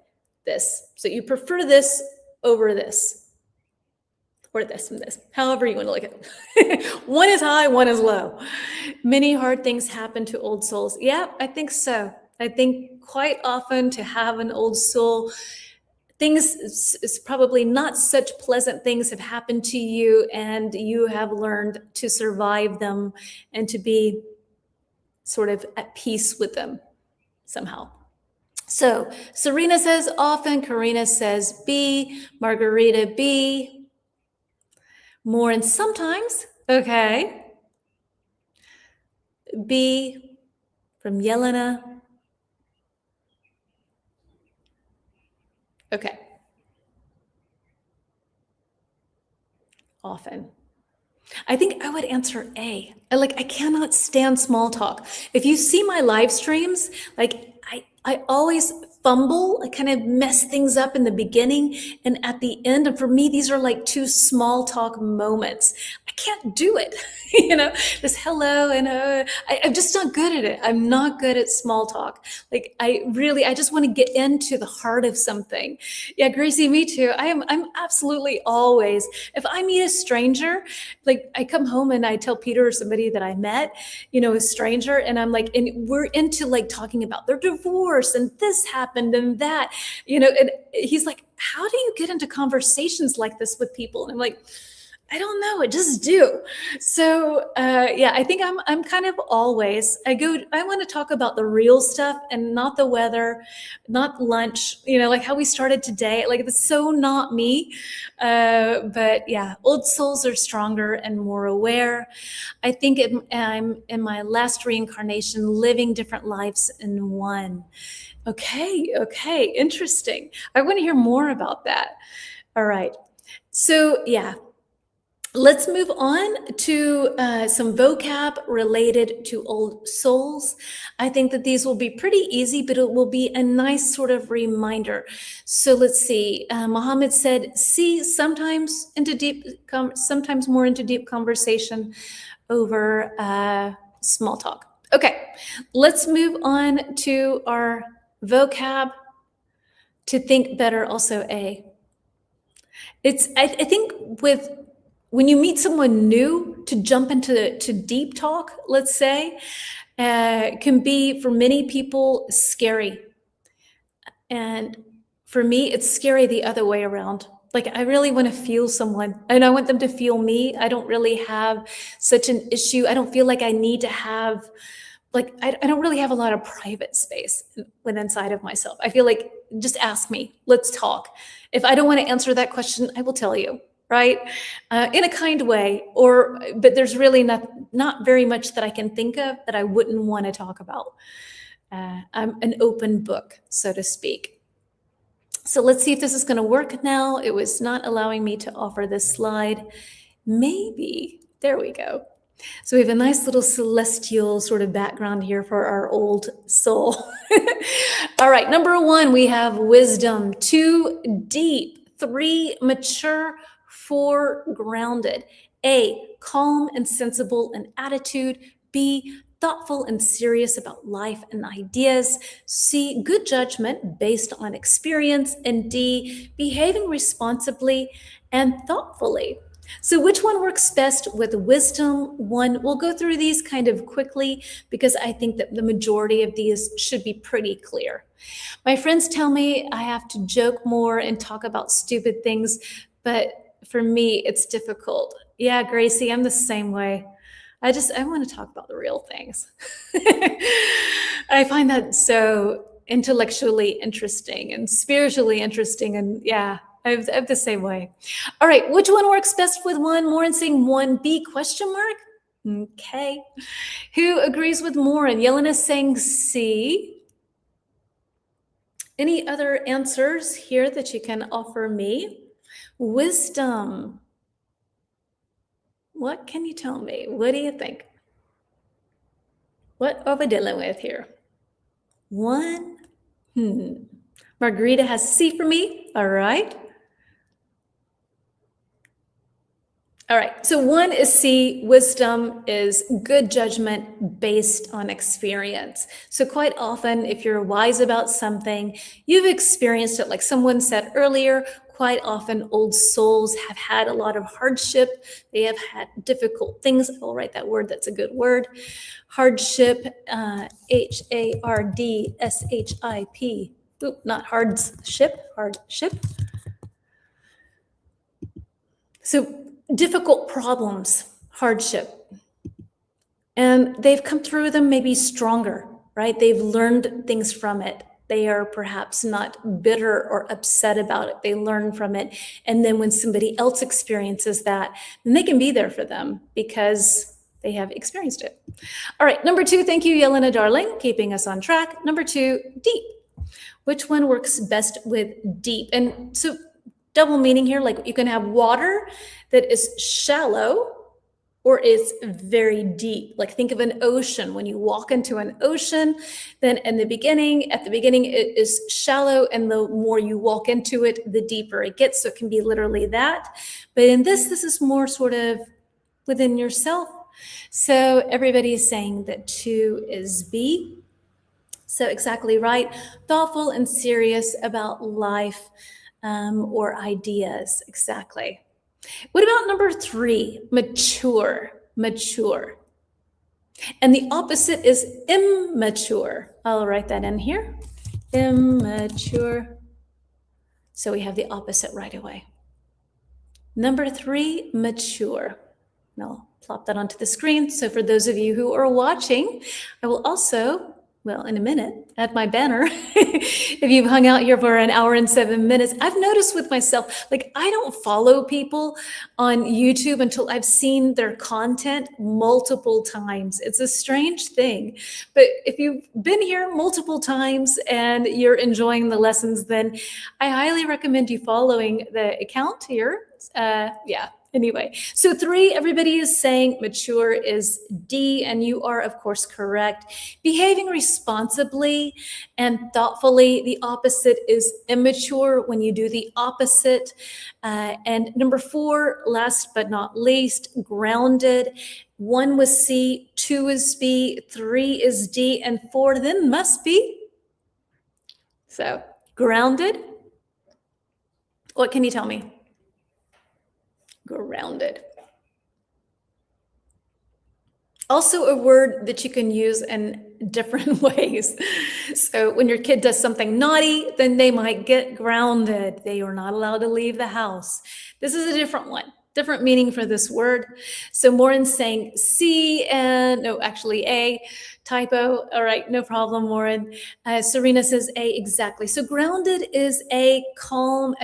this, so you prefer this over this, or this and this, however you want to look at it. One is high, one is low. Many hard things happen to old souls. Yeah, I think so. I think quite often to have an old soul, things is probably not such pleasant things have happened to you, and you have learned to survive them and to be sort of at peace with them somehow. So Serena says often, Karina says B, Margarita B, more and sometimes. Okay. B from Yelena. Okay. Often. I think I would answer A. I cannot stand small talk. If you see my live streams, I always fumble. I kind of mess things up in the beginning and at the end. And for me, these are like two small talk moments. I can't do it. This hello and I'm just not good at it. I'm not good at small talk. I just want to get into the heart of something. Yeah, Gracie, me too. I'm absolutely always, if I meet a stranger, like I come home and I tell Peter or somebody that I met, a stranger, and I'm like, and we're into like talking about their divorce and this happened and that, and he's like, how do you get into conversations like this with people? And I'm like, I don't know. I just do. So yeah, I think I'm kind of always, I want to talk about the real stuff and not the weather, not lunch, like how we started today. Like it's so not me. But yeah, old souls are stronger and more aware. I think I'm in my last reincarnation, living different lives in one. Okay, interesting. I want to hear more about that. All right. So yeah. Let's move on to some vocab related to old souls. I think that these will be pretty easy, but it will be a nice sort of reminder. So let's see. Mohammed said, "See, sometimes more into deep conversation over small talk." Okay, let's move on to our vocab. To think better, also A. I think when you meet someone new, to jump into deep talk, let's say, can be for many people scary. And for me, it's scary the other way around. Like I really want to feel someone and I want them to feel me. I don't really have such an issue. I don't feel like I need to have, I don't really have a lot of private space within inside of myself. I feel like, just ask me, let's talk. If I don't want to answer that question, I will tell you. Right? In a kind way, but there's really not very much that I can think of that I wouldn't want to talk about. I'm an open book, so to speak. So let's see if this is going to work now. It was not allowing me to offer this slide. Maybe, there we go. So we have a nice little celestial sort of background here for our old soul. All right, number 1, we have wisdom. 2, deep. 3, mature. 4, grounded. A, calm and sensible in attitude. B, thoughtful and serious about life and ideas. C, good judgment based on experience. And D, behaving responsibly and thoughtfully. So which one works best with wisdom? 1, we'll go through these kind of quickly because I think that the majority of these should be pretty clear. My friends tell me I have to joke more and talk about stupid things, but for me, it's difficult. Yeah, Gracie, I'm the same way. I want to talk about the real things. I find that so intellectually interesting and spiritually interesting. And yeah, I'm the same way. All right, which one works best with 1? Morin saying 1B question mark. Okay. Who agrees with Morin? Yelena saying C. Any other answers here that you can offer me? Wisdom. What can you tell me? What do you think? What are we dealing with here? 1. Margarita has C for me. All right. All right. So 1 is C. Wisdom is good judgment based on experience. So quite often, if you're wise about something, you've experienced it. Like someone said earlier, quite often old souls have had a lot of hardship. They have had difficult things. I'll write that word. That's a good word. Hardship, Hardship. Oop, not hardship, hardship. So difficult problems, hardship. And they've come through them maybe stronger, right? They've learned things from it. They are perhaps not bitter or upset about it. They learn from it. And then when somebody else experiences that, then they can be there for them because they have experienced it. All right, number 2, thank you, Yelena darling, keeping us on track. Number 2, deep. Which one works best with deep? And so double meaning here, like you can have water that is shallow or is very deep. Like think of an ocean. When you walk into an ocean, then at the beginning it is shallow, and the more you walk into it, the deeper it gets. So it can be literally that. But in this is more sort of within yourself. So everybody is saying that 2 is B. So exactly right. Thoughtful and serious about life or ideas. Exactly. What about number 3? Mature. Mature. And the opposite is immature. I'll write that in here. Immature. So we have the opposite right away. Number 3, mature. And I'll plop that onto the screen. So for those of you who are watching, I will also, well, in a minute, add my banner. If you've hung out here for an hour and 7 minutes, I've noticed with myself, like I don't follow people on YouTube until I've seen their content multiple times. It's a strange thing. But if you've been here multiple times and you're enjoying the lessons, then I highly recommend you following the account here. Anyway, so 3, everybody is saying mature is D, and you are, of course, correct. Behaving responsibly and thoughtfully, the opposite is immature when you do the opposite. And number 4, last but not least, grounded. 1 was C, 2 is B, 3 is D, and 4 then must be. So grounded. What can you tell me? Grounded. Also a word that you can use in different ways. So when your kid does something naughty, then they might get grounded. They are not allowed to leave the house. This is a different one. Different meaning for this word. So Morin's saying C and no, actually A, typo. All right, no problem, Morin. Serena says A, exactly. So grounded is a calm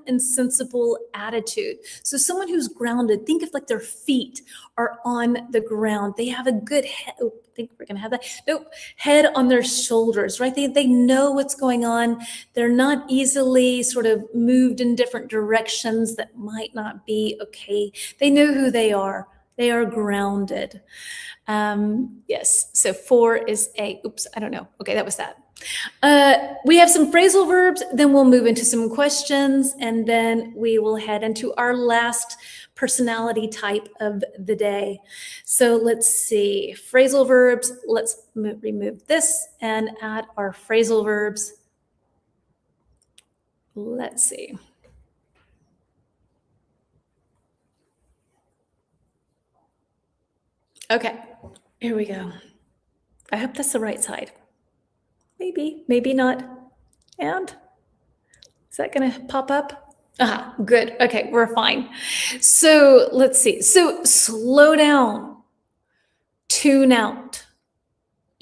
and sensible attitude. So someone who's grounded, think of like their feet are on the ground. They have a good head. think we're going to have that. Nope. Head on their shoulders, right? They know what's going on. They're not easily sort of moved in different directions that might not be okay. They know who they are. They are grounded. Yes, so 4 is A. Oops, I don't know. Okay, that was that. We have some phrasal verbs, then we'll move into some questions, and then we will head into our last personality type of the day. So let's see, phrasal verbs. Let's remove this and add our phrasal verbs. Let's see. Okay, here we go. I hope that's the right side. Maybe, maybe not. And is that going to pop up? Ah, good. Okay, we're fine. So let's see. So slow down, tune out,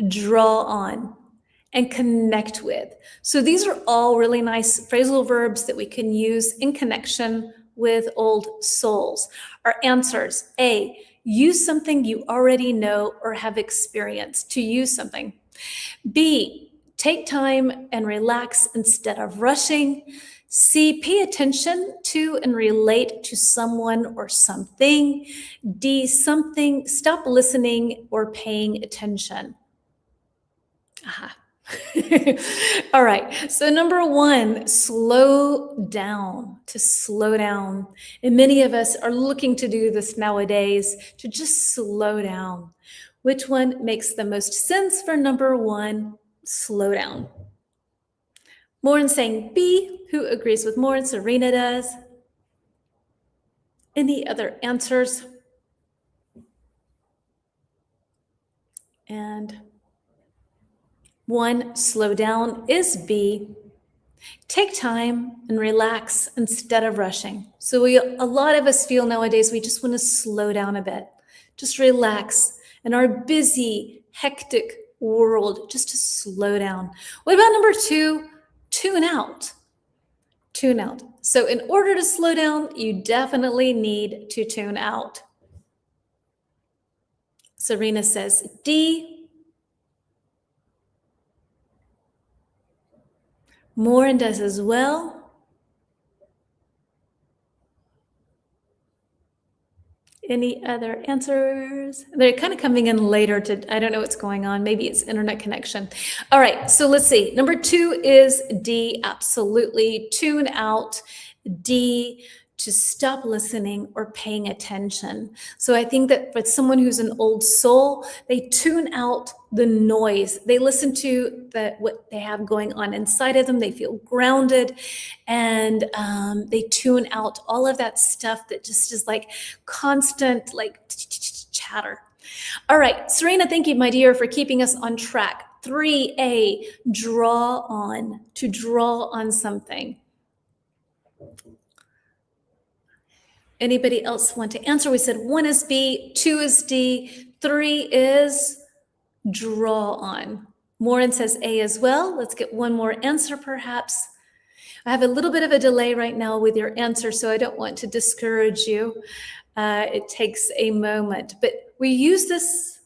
draw on, and connect with. So these are all really nice phrasal verbs that we can use in connection with old souls. Our answers: A, use something you already know or have experienced to use something. B, take time and relax instead of rushing. C, pay attention to and relate to someone or something. D, something, stop listening or paying attention. Aha. All right. So number 1, slow down, to slow down. And many of us are looking to do this nowadays, to just slow down. Which one makes the most sense for number 1? Slow down. Lauren saying B. Who agrees with Lauren? Serena does. Any other answers? And 1, slow down, is B. Take time and relax instead of rushing. So a lot of us feel nowadays we just want to slow down a bit, just relax in our busy, hectic world, just to slow down. What about number 2? Tune out. Tune out. So in order to slow down, you definitely need to tune out. Serena says D. Morin does as well. Any other answers? They're kind of coming in later I don't know what's going on. Maybe it's internet connection. All right, so let's see. Number 2 is D, absolutely. Tune out. D, to stop listening or paying attention. So I think that for someone who's an old soul, they tune out the noise. They listen to what they have going on inside of them. They feel grounded, and they tune out all of that stuff that just is like constant, like chatter. All right, Serena, thank you, my dear, for keeping us on track. 3A, draw on, to draw on something. Anybody else want to answer? We said 1 is B, 2 is D, 3 is draw on. Morin says A as well. Let's get one more answer perhaps. I have a little bit of a delay right now with your answer, so I don't want to discourage you. It takes a moment, but we use this.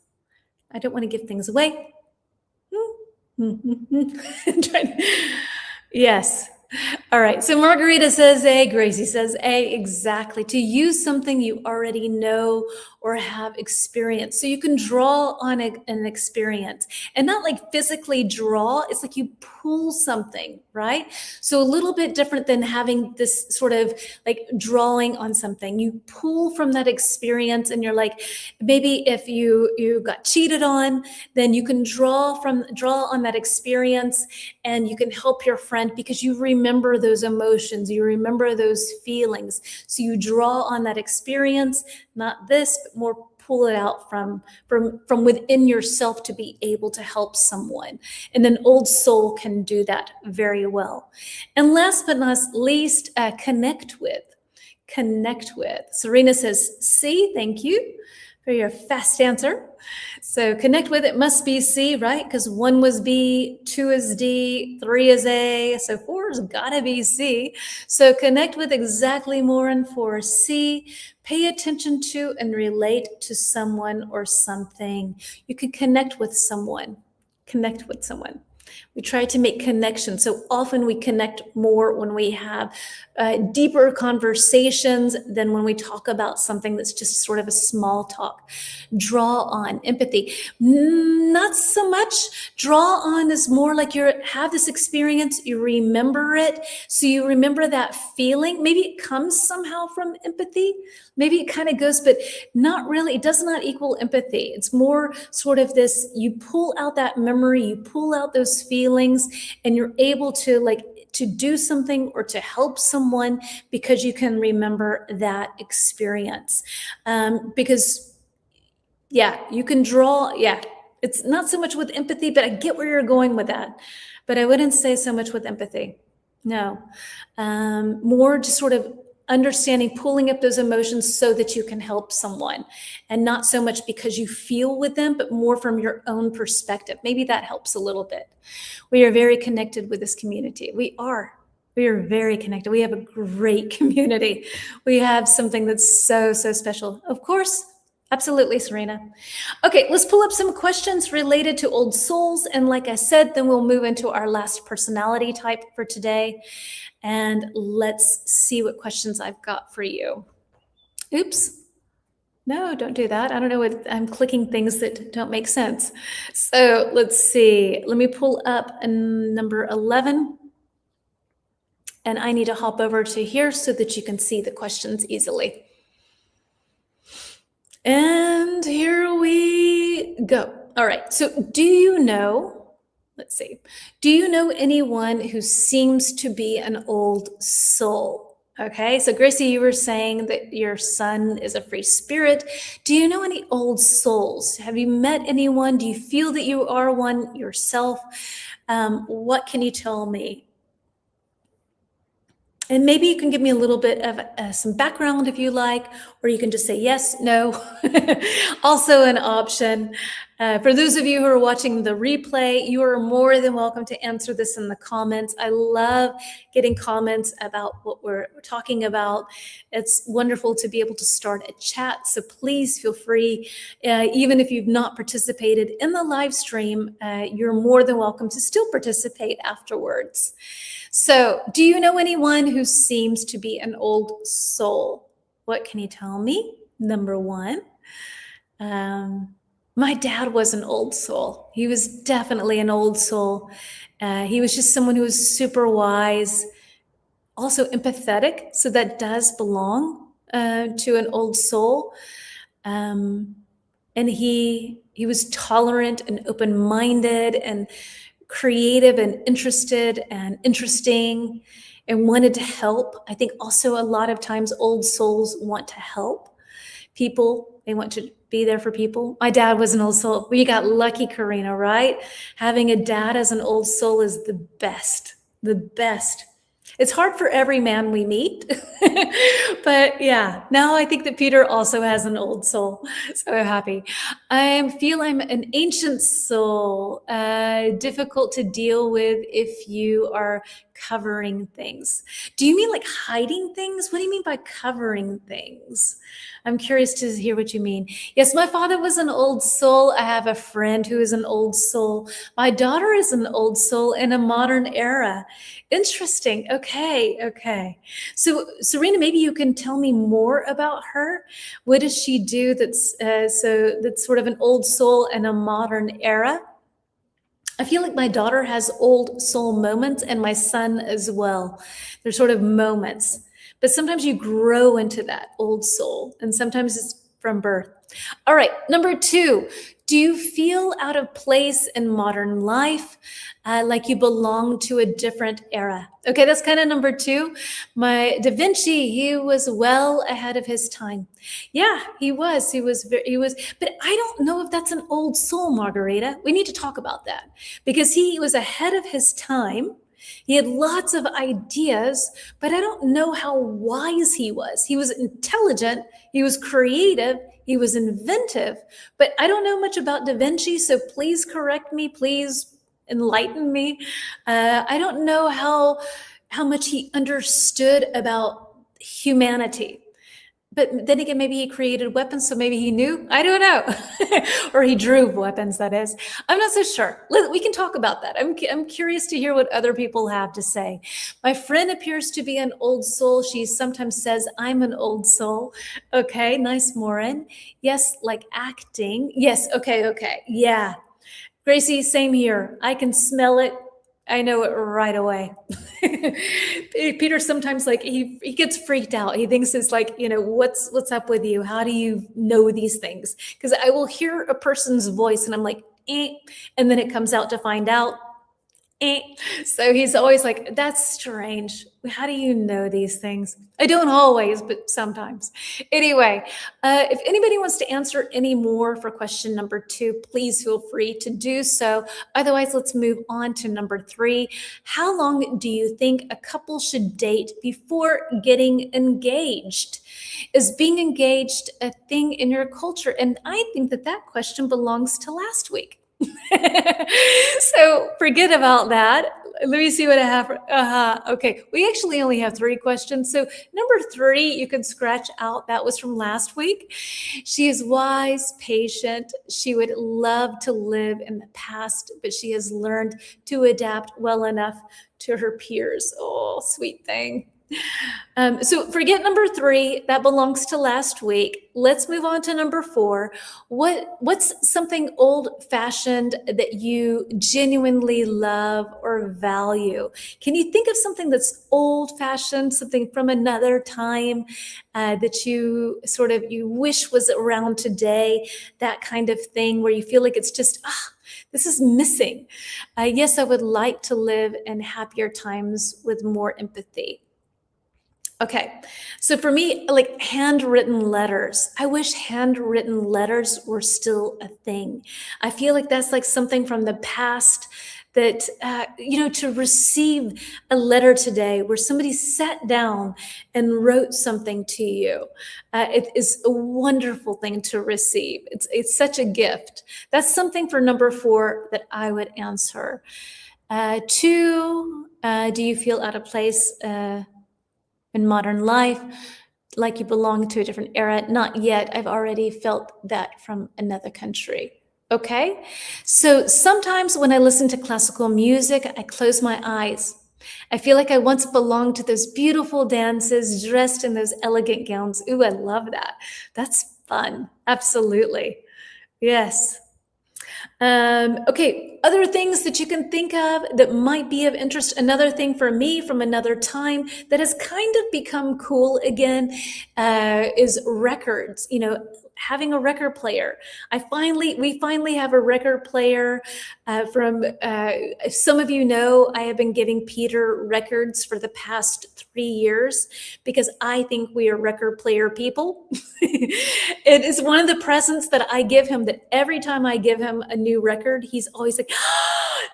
I don't want to give things away. Yes. All right, so Margarita says A, Gracie says A, exactly. To use something you already know or have experienced. So you can draw on an experience, and not like physically draw, it's like you pull something, right? So a little bit different than having this sort of like drawing on something. You pull from that experience, and you're like, maybe if you got cheated on, then you can draw on that experience, and you can help your friend because you remember those emotions, you remember those feelings. So you draw on that experience, not this, but more pull it out from within yourself to be able to help someone. And an old soul can do that very well. And last but not least, connect with. Serena says C, thank you for your fast answer. So connect with, it must be C, right? Because 1 was B, 2 is D, 3 is A, so 4 has gotta be C. So connect with exactly more and for C. Pay attention to and relate to someone or something. You can connect with someone. Connect with someone. We try to make connections. So often we connect more when we have deeper conversations than when we talk about something that's just sort of a small talk. Draw on empathy. Not so much. Draw on is more like you have this experience, you remember it. So you remember that feeling. Maybe it comes somehow from empathy. Maybe it kind of goes, but not really. It does not equal empathy. It's more sort of this, you pull out that memory, you pull out those feelings, and you're able to to do something or to help someone because you can remember that experience. Because you can draw, it's not so much with empathy, but I get where you're going with that. But I wouldn't say so much with empathy. No. More just sort of understanding, pulling up those emotions so that you can help someone, and not so much because you feel with them, but more from your own perspective. Maybe that helps a little bit. We are very connected with this community. We are very connected. We have a great community. We have something that's so special. Of course, absolutely, Serena. Okay, let's pull up some questions related to old souls. And like I said, then we'll move into our last personality type for today. And let's see what questions I've got for you. Oops. No, don't do that. I don't know what, I'm clicking things that don't make sense. So let's see. Let me pull up number 11. And I need to hop over to here so that you can see the questions easily. And here we go. All right. So do you know, let's see, do you know anyone who seems to be an old soul? Okay. So Gracie, you were saying that your son is a free spirit. Do you know any old souls? Have you met anyone? Do you feel that you are one yourself? What can you tell me? And maybe you can give me a little bit of some background if you like, or you can just say yes, no. Also an option. For those of you who are watching the replay, you are more than welcome to answer this in the comments. I love getting comments about what we're talking about. It's wonderful to be able to start a chat, so please feel free. Even if you've not participated in the live stream, you're more than welcome to still participate afterwards. So, do you know anyone who seems to be an old soul? What can you tell me? Number 1. My dad was an old soul. He was definitely an old soul. He was just someone who was super wise, also empathetic. So that does belong to an old soul. And he was tolerant and open-minded and creative and interested and interesting and wanted to help. I think also a lot of times old souls want to help people. They want to be there for people. My dad was an old soul. We got lucky, Karina, right? Having a dad as an old soul is the best, the best. It's hard for every man we meet, but yeah, now I think that Peter also has an old soul, so I'm happy. I feel I'm an ancient soul, difficult to deal with if you are covering things. Do you mean like hiding things? What do you mean by covering things? I'm curious to hear what you mean. Yes, my father was an old soul. I have a friend who is an old soul. My daughter is an old soul in a modern era. Interesting. Okay. So, Serena, maybe you can tell me more about her. What does she do that's sort of an old soul in a modern era? I feel like my daughter has old soul moments and my son as well. They're sort of moments, but sometimes you grow into that old soul and sometimes it's from birth. All right, number 2, do you feel out of place in modern life, like you belong to a different era? Okay, that's kind of number 2. My Da Vinci, he was well ahead of his time. Yeah, he was, but I don't know if that's an old soul, Margarita. We need to talk about that because he was ahead of his time. He had lots of ideas, but I don't know how wise he was. He was intelligent, he was creative, he was inventive, but I don't know much about Da Vinci, so please correct me, please enlighten me. I don't know how much he understood about humanity. But then again, maybe he created weapons, so maybe he knew. I don't know. Or he drew weapons, that is. I'm not so sure. We can talk about that. I'm curious to hear what other people have to say. My friend appears to be an old soul. She sometimes says, I'm an old soul. Okay, nice, Maureen. Yes, like acting. Yes, okay. Yeah. Gracie, same here. I can smell it. I know it right away. Peter sometimes he gets freaked out. He thinks it's like, what's up with you? How do you know these things? Because I will hear a person's voice and I'm like, eh, and then it comes out to find out, eh. So he's always like, that's strange. How do you know these things? I don't always, but sometimes. Anyway, if anybody wants to answer any more for question number 2, please feel free to do so. Otherwise, let's move on to number 3. How long do you think a couple should date before getting engaged? Is being engaged a thing in your culture? And I think that question belongs to last week. So forget about that. Let me see what I have. Okay, we actually only have 3 questions. So number 3, you can scratch out. That was from last week. She is wise, patient. She would love to live in the past, but she has learned to adapt well enough to her peers. Oh, sweet thing. So forget number 3, that belongs to last week. Let's move on to number 4. What's something old-fashioned that you genuinely love or value? Can you think of something that's old-fashioned, something from another time that you wish was around today, that kind of thing where you feel like it's just, this is missing. Yes, I would like to live in happier times with more empathy. Okay, so for me, like handwritten letters, I wish handwritten letters were still a thing. I feel like that's like something from the past that, to receive a letter today where somebody sat down and wrote something to you. It is a wonderful thing to receive. It's such a gift. That's something for number 4 that I would answer. 2, do you feel out of place in modern life, like you belong to a different era? Not yet. I've already felt that from another country. Okay? So sometimes when I listen to classical music, I close my eyes. I feel like I once belonged to those beautiful dances, dressed in those elegant gowns. Ooh, I love that. That's fun. Absolutely. Yes. Okay, other things that you can think of that might be of interest. Another thing for me from another time that has kind of become cool again is records. Having a record player. We finally have a record player from, some of you know, I have been giving Peter records for the past 3 years because I think we are record player people. It is one of the presents that I give him, that every time I give him a new record, he's always like,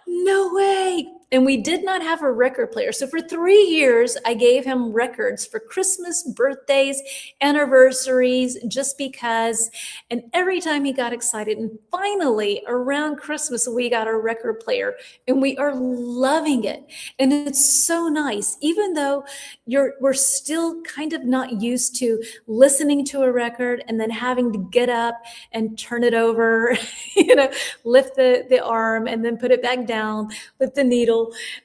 no way. And we did not have a record player. So for 3 years, I gave him records for Christmas, birthdays, anniversaries, just because. And every time he got excited, and finally around Christmas, we got a record player and we are loving it. And it's so nice, even though we're still kind of not used to listening to a record and then having to get up and turn it over, lift the arm and then put it back down, lift the needle.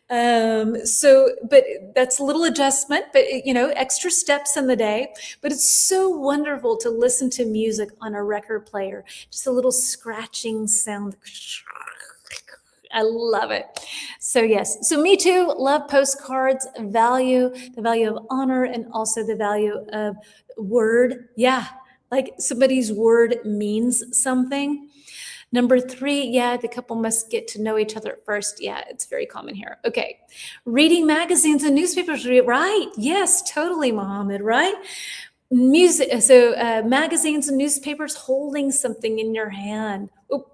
But that's a little adjustment, but extra steps in the day. But it's so wonderful to listen to music on a record player. Just a little scratching sound. I love it. So yes, so me too, love postcards, the value of honor, and also the value of word. Yeah, like somebody's word means something. Number 3, yeah, the couple must get to know each other first. Yeah, it's very common here. Okay, reading magazines and newspapers, right? Yes, totally, Mohammed, right? Music, so magazines and newspapers, holding something in your hand. Oh,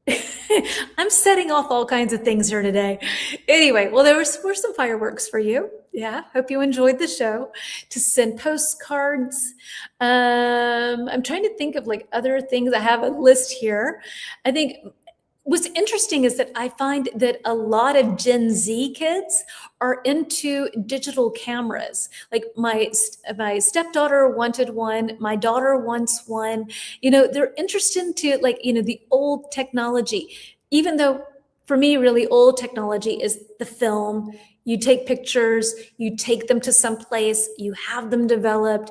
I'm setting off all kinds of things here today. Anyway, well, were some fireworks for you. Yeah, hope you enjoyed the show. To send postcards. I'm trying to think of like other things. I have a list here. I think what's interesting is that I find that a lot of Gen Z kids are into digital cameras. Like my stepdaughter wanted one, my daughter wants one. They're interested into like, the old technology, even though for me, really old technology is the film. You take pictures, you take them to some place, you have them developed.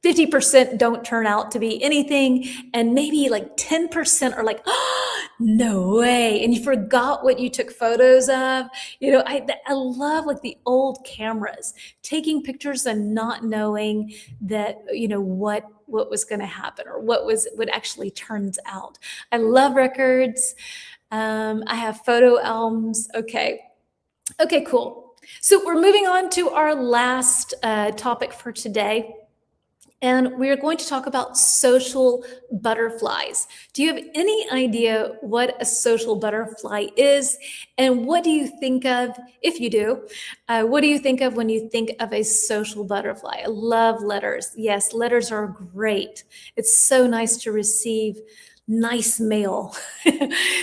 50% don't turn out to be anything, and maybe like 10% are like, oh, no way, and you forgot what you took photos of. I love like the old cameras, taking pictures and not knowing that what was going to happen or what actually turns out. I love records. I have photo albums. Okay, cool. So we're moving on to our last topic for today. And we're going to talk about social butterflies. Do you have any idea what a social butterfly is? And what do you think of, if you do, what do you think of when you think of a social butterfly? I love letters. Yes, letters are great. It's so nice to receive nice mail,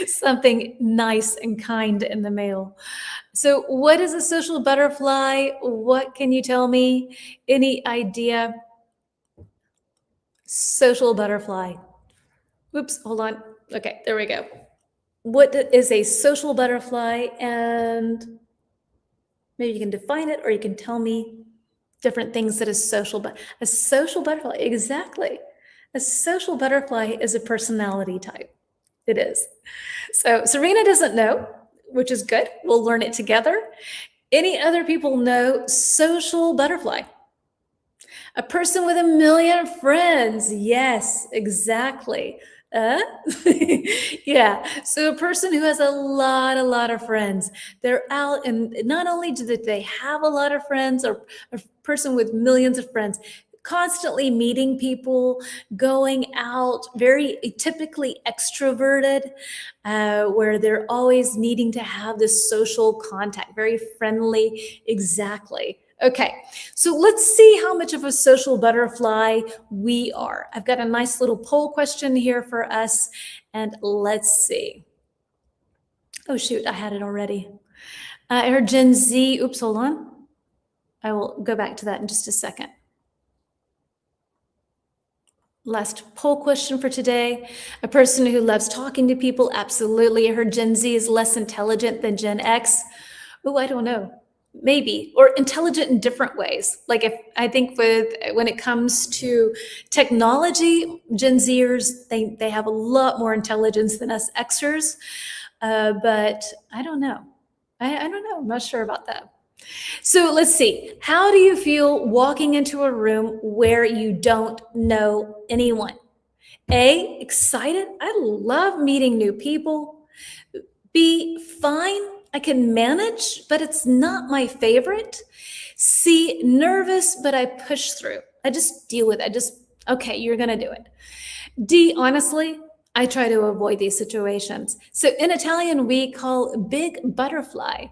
something nice and kind in the mail. So what is a social butterfly? What can you tell me? Any idea? Social butterfly. Oops, hold on. Okay, there we go. What is a social butterfly? And maybe you can define it, or you can tell me different things that a social butterfly, exactly. A social butterfly is a personality type. It is. So Serena doesn't know, which is good. We'll learn it together. Any other people know social butterfly? A person with 1 million friends. Yes, exactly. Yeah. So a person who has a lot of friends. They're out, and not only do they have a lot of friends, or a person with millions of friends, constantly meeting people, going out, very typically extroverted, where they're always needing to have this social contact, very friendly. Exactly. Okay, so let's see how much of a social butterfly we are. I've got a nice little poll question here for us, and let's see. Oh, shoot, I had it already. I heard Gen Z. Oops, hold on. I will go back to that in just a second. Last poll question for today. A person who loves talking to people. Absolutely. I heard Gen Z is less intelligent than Gen X. Oh, I don't know. Maybe, or intelligent in different ways. Like I think when it comes to technology, Gen Zers, they have a lot more intelligence than us Xers. But I don't know. I don't know. I'm not sure about that. So let's see. How do you feel walking into a room where you don't know anyone? A, excited. I love meeting new people. B, fine. I can manage, but it's not my favorite. C, nervous, but I push through. I just deal with it. Okay, you're going to do it. D, honestly, I try to avoid these situations. So in Italian, we call big butterfly.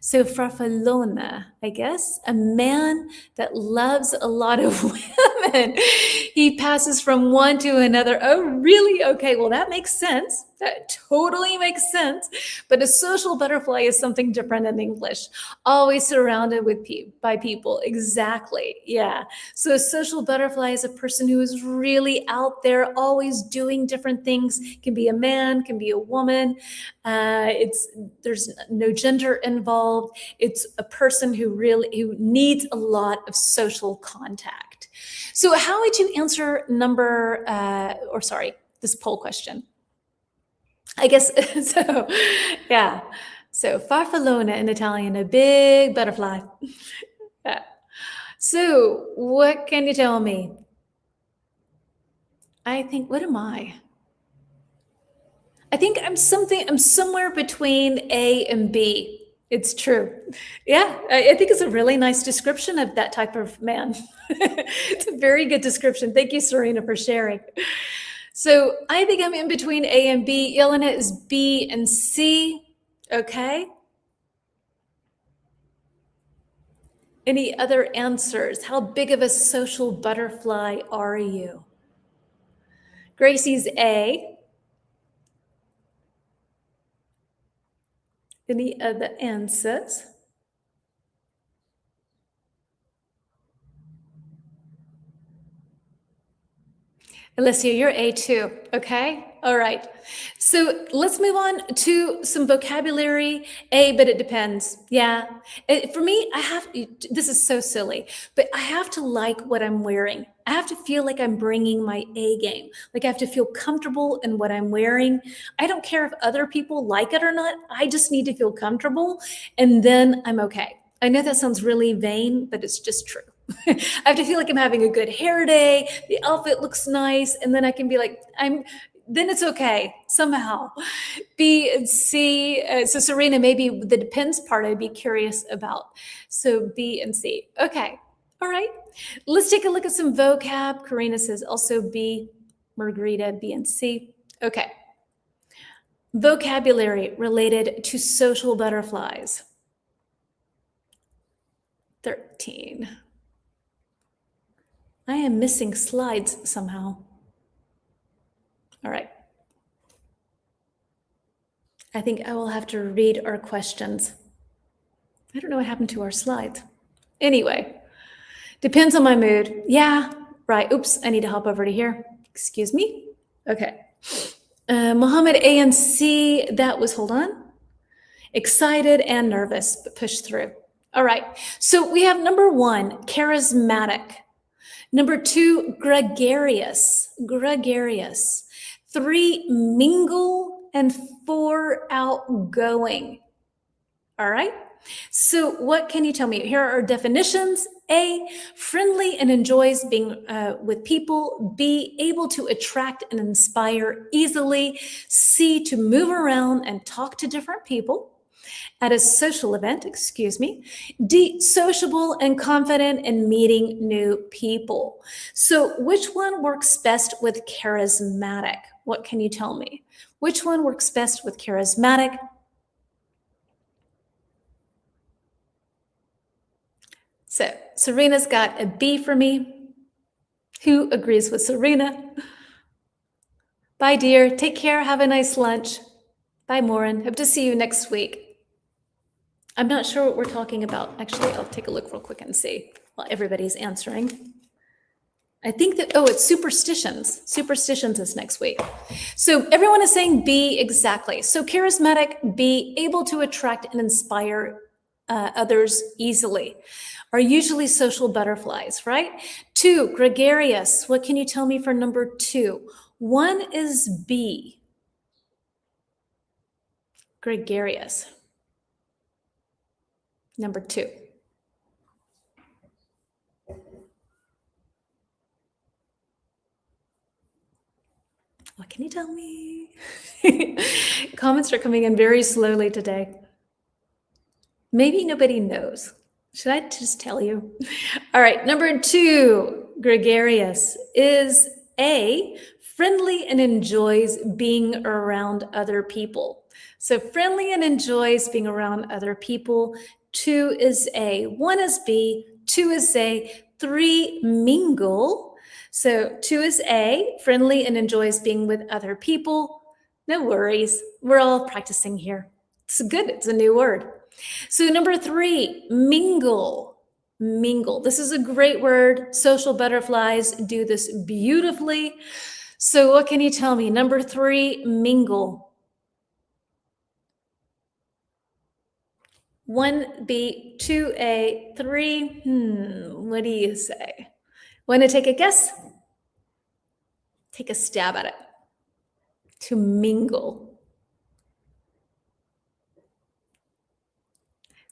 So farfallona, I guess, a man that loves a lot of women. He passes from one to another. Oh, really? Okay, well, that makes sense. That totally makes sense. But a social butterfly is something different in English. Always surrounded by people. Exactly. Yeah. So a social butterfly is a person who is really out there, always doing different things. Can be a man, can be a woman. There's no gender involved. It's a person who needs a lot of social contact. So how would you answer this poll question? I guess, so, yeah. So farfallona in Italian, a big butterfly. Yeah. So what can you tell me? I think, what am I? I think I'm somewhere between A and B. It's true. Yeah, I think it's a really nice description of that type of man. It's a very good description. Thank you, Serena, for sharing. So I think I'm in between A and B. Yelena is B and C. Okay. Any other answers? How big of a social butterfly are you? Gracie's A. Any other answers? Alicia, you're A too, okay? All right. So let's move on to some vocabulary. A, but it depends. Yeah. For me, this is so silly, but I have to like what I'm wearing. I have to feel like I'm bringing my A game. Like I have to feel comfortable in what I'm wearing. I don't care if other people like it or not. I just need to feel comfortable and then I'm okay. I know that sounds really vain, but it's just true. I have to feel like I'm having a good hair day. The outfit looks nice. And then I can be like, then it's okay somehow. B and C. So Serena, maybe the depends part I'd be curious about. So B and C. Okay. All right. Let's take a look at some vocab. Karina says also B. Margarita, B and C. Okay. Vocabulary related to social butterflies. 13. I am missing slides somehow. All right. I think I will have to read our questions. I don't know what happened to our slides. Anyway, depends on my mood. Yeah, right. Oops, I need to hop over to here. Excuse me. Okay. Mohammed A and C, that was, hold on. Excited and nervous, but push through. All right. So we have number 1, charismatic. Number 2, gregarious. 3, mingle, and 4, outgoing. All right. So what can you tell me? Here are our definitions. A, friendly and enjoys being with people. B, able to attract and inspire easily. C, to move around and talk to different people at a social event, D, sociable and confident in meeting new people. So which one works best with charismatic? What can you tell me? Which one works best with charismatic? So Serena's got a B for me. Who agrees with Serena? Bye, dear. Take care. Have a nice lunch. Bye, Morin. Hope to see you next week. I'm not sure what we're talking about. Actually, I'll take a look real quick and see while everybody's answering. I think that, it's superstitions. Superstitions is next week. So everyone is saying B exactly. So charismatic, B, able to attract and inspire others easily, are usually social butterflies, right? 2, gregarious. What can you tell me for number 2? 1 is B, gregarious. Number 2. What can you tell me? Comments are coming in very slowly today. Maybe nobody knows. Should I just tell you? All right, number 2, gregarious, is A, friendly and enjoys being around other people. So friendly and enjoys being around other people. 2 is A. 1 is B. 2 is A. 3, mingle. So 2 is A, friendly and enjoys being with other people. No worries. We're all practicing here. It's good. It's a new word. So number 3, mingle. Mingle. This is a great word. Social butterflies do this beautifully. So what can you tell me? Number 3, mingle. 1B, 2A, 3. What do you say? Want to take a guess? Take a stab at it. To mingle.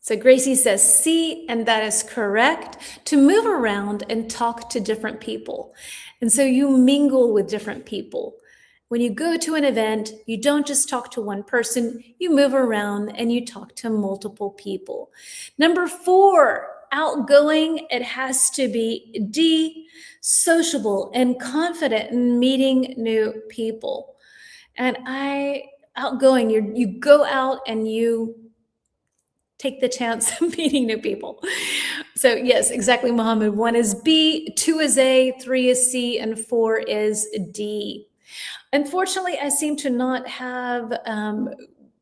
So Gracie says C, and that is correct. To move around and talk to different people. And so you mingle with different people. When you go to an event, you don't just talk to one person, you move around and you talk to multiple people. Number 4, Outgoing, it has to be D. Sociable and confident in meeting new people. And outgoing, you go out and you take the chance of meeting new people. So yes, exactly, Mohammed. 1 is B, 2 is A, 3 is C, and 4 is D. Unfortunately, I seem to not have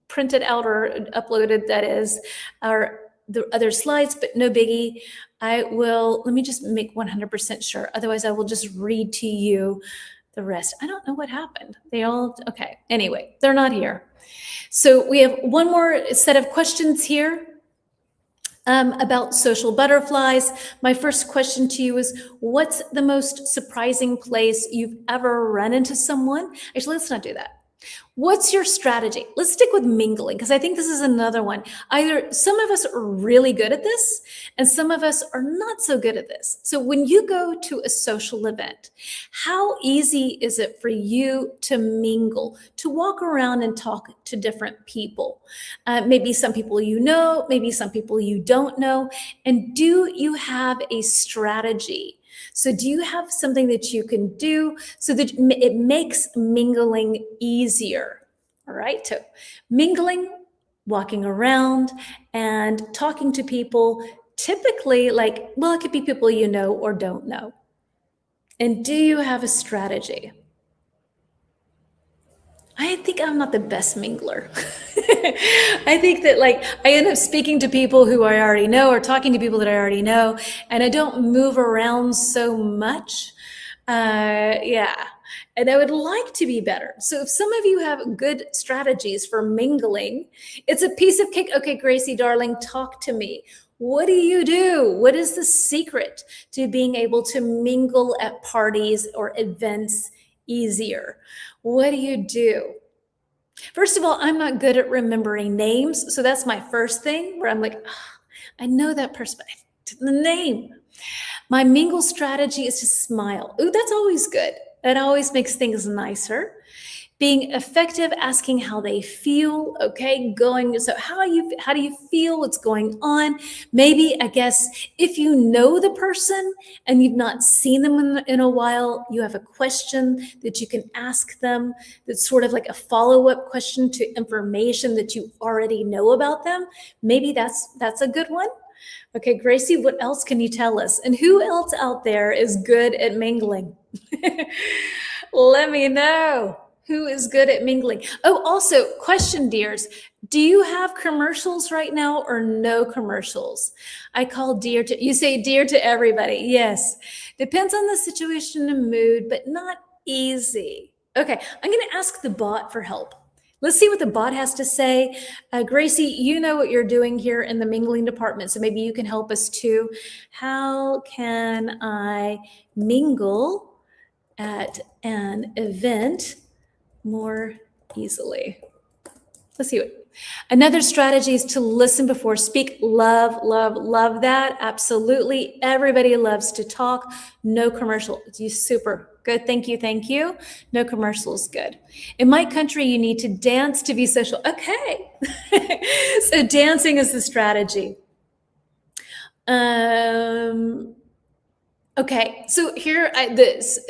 printed out or uploaded, that is, the other slides, but no biggie. Let me just make 100% sure. Otherwise, I will just read to you the rest. I don't know what happened. Okay. Anyway, they're not here. So we have one more set of questions here about social butterflies. My first question to you is, what's the most surprising place you've ever run into someone? Actually, let's not do that. What's your strategy? Let's stick with mingling, because I think this is another one. Either some of us are really good at this and some of us are not so good at this. So when you go to a social event, how easy is it for you to mingle, to walk around and talk to different people? Maybe some people you know, maybe some people you don't know. And do you have a strategy? So do you have something that you can do so that it makes mingling easier? All right, so mingling, walking around and talking to people, typically it could be people you know or don't know. And do you have a strategy? I think I'm not the best mingler. I think that I end up speaking to people who I already know or talking to people that I already know, and I don't move around so much. And I would like to be better. So if some of you have good strategies for mingling, it's a piece of cake. Okay, Gracie, darling, talk to me. What do you do? What is the secret to being able to mingle at parties or events easier? What do you do? First of all, I'm not good at remembering names. So that's my first thing where I'm like, I know that person, but the name. My mingle strategy is to smile. Ooh, that's always good. That always makes things nicer. Being effective, asking how they feel. Okay, so how do you feel? What's going on? Maybe, I guess, if you know the person and you've not seen them in a while, you have a question that you can ask them. That's sort of like a follow-up question to information that you already know about them. Maybe that's a good one. Okay, Gracie, what else can you tell us? And who else out there is good at mingling? Let me know. Who is good at mingling? Oh, also, question, dears. Do you have commercials right now or no commercials? I call dear to, you say dear to everybody. Yes. Depends on the situation and mood, but not easy. Okay, I'm going to ask the bot for help. Let's see what the bot has to say. Gracie, you know what you're doing here in the mingling department, so maybe you can help us too. How can I mingle at an event more easily? Let's see what. Another strategy is to listen before speak. Love, love, love that. Absolutely. Everybody loves to talk. No commercial. You super good. Thank you. Thank you. No commercials. Good. In my country, you need to dance to be social. Okay. So dancing is the strategy. Okay, so here,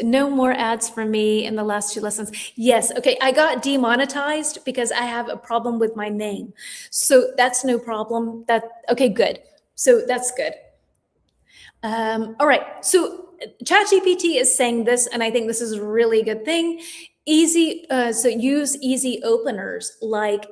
no more ads for me in the last 2 lessons. Yes, okay, I got demonetized because I have a problem with my name. So that's no problem. Okay, good. So that's good. All right, so ChatGPT is saying this, and I think this is a really good thing. So use easy openers like,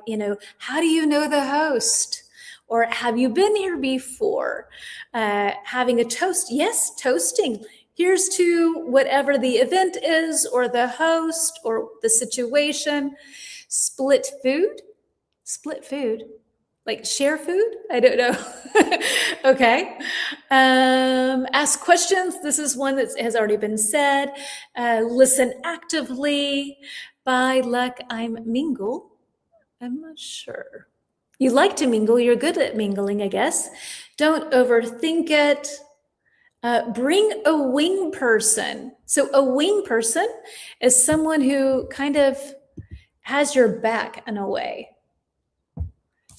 how do you know the host? Or have you been here before? Having a toast. Yes, toasting. Here's to whatever the event is, or the host, or the situation. Split food. Split food. Like share food? I don't know. Okay. Ask questions. This is one that has already been said. Listen actively. By luck, I'm mingle. I'm not sure. You like to mingle, you're good at mingling, I guess. Don't overthink it. Bring a wing person. So a wing person is someone who kind of has your back in a way.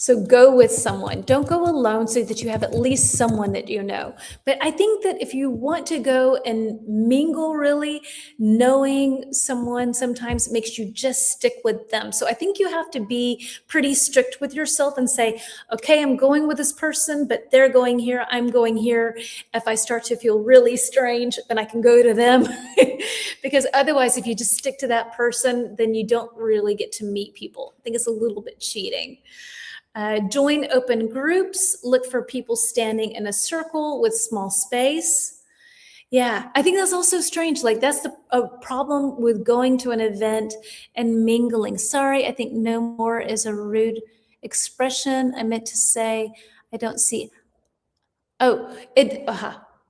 So go with someone. Don't go alone so that you have at least someone that you know. But I think that if you want to go and mingle really, knowing someone sometimes makes you just stick with them. So I think you have to be pretty strict with yourself and say, okay, I'm going with this person, but they're going here, I'm going here. If I start to feel really strange, then I can go to them. Because otherwise, if you just stick to that person, then you don't really get to meet people. I think it's a little bit cheating. Join open groups, look for people standing in a circle with small space. Yeah, I think that's also strange. Like that's a problem with going to an event and mingling. Sorry, I think no more is a rude expression. I meant to say, I don't see. Oh,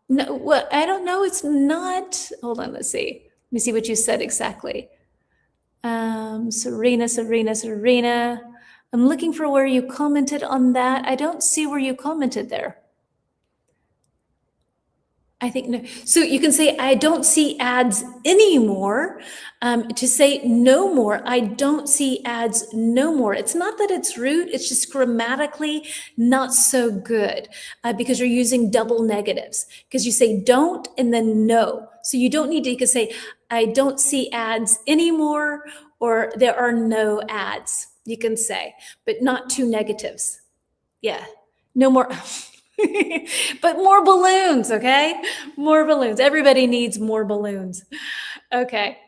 no, what? I don't know. It's not. Hold on, let's see. Let me see what you said exactly. Serena. I'm looking for where you commented on that. I don't see where you commented there. I think no. So you can say, I don't see ads anymore. To say no more, I don't see ads no more. It's not that it's rude, it's just grammatically not so good because you're using double negatives. Because you say don't and then no. So you don't need to, you can say, I don't see ads anymore, or there are no ads, you can say, but not two negatives. Yeah, no more. But more balloons, okay? More balloons. Everybody needs more balloons. Okay.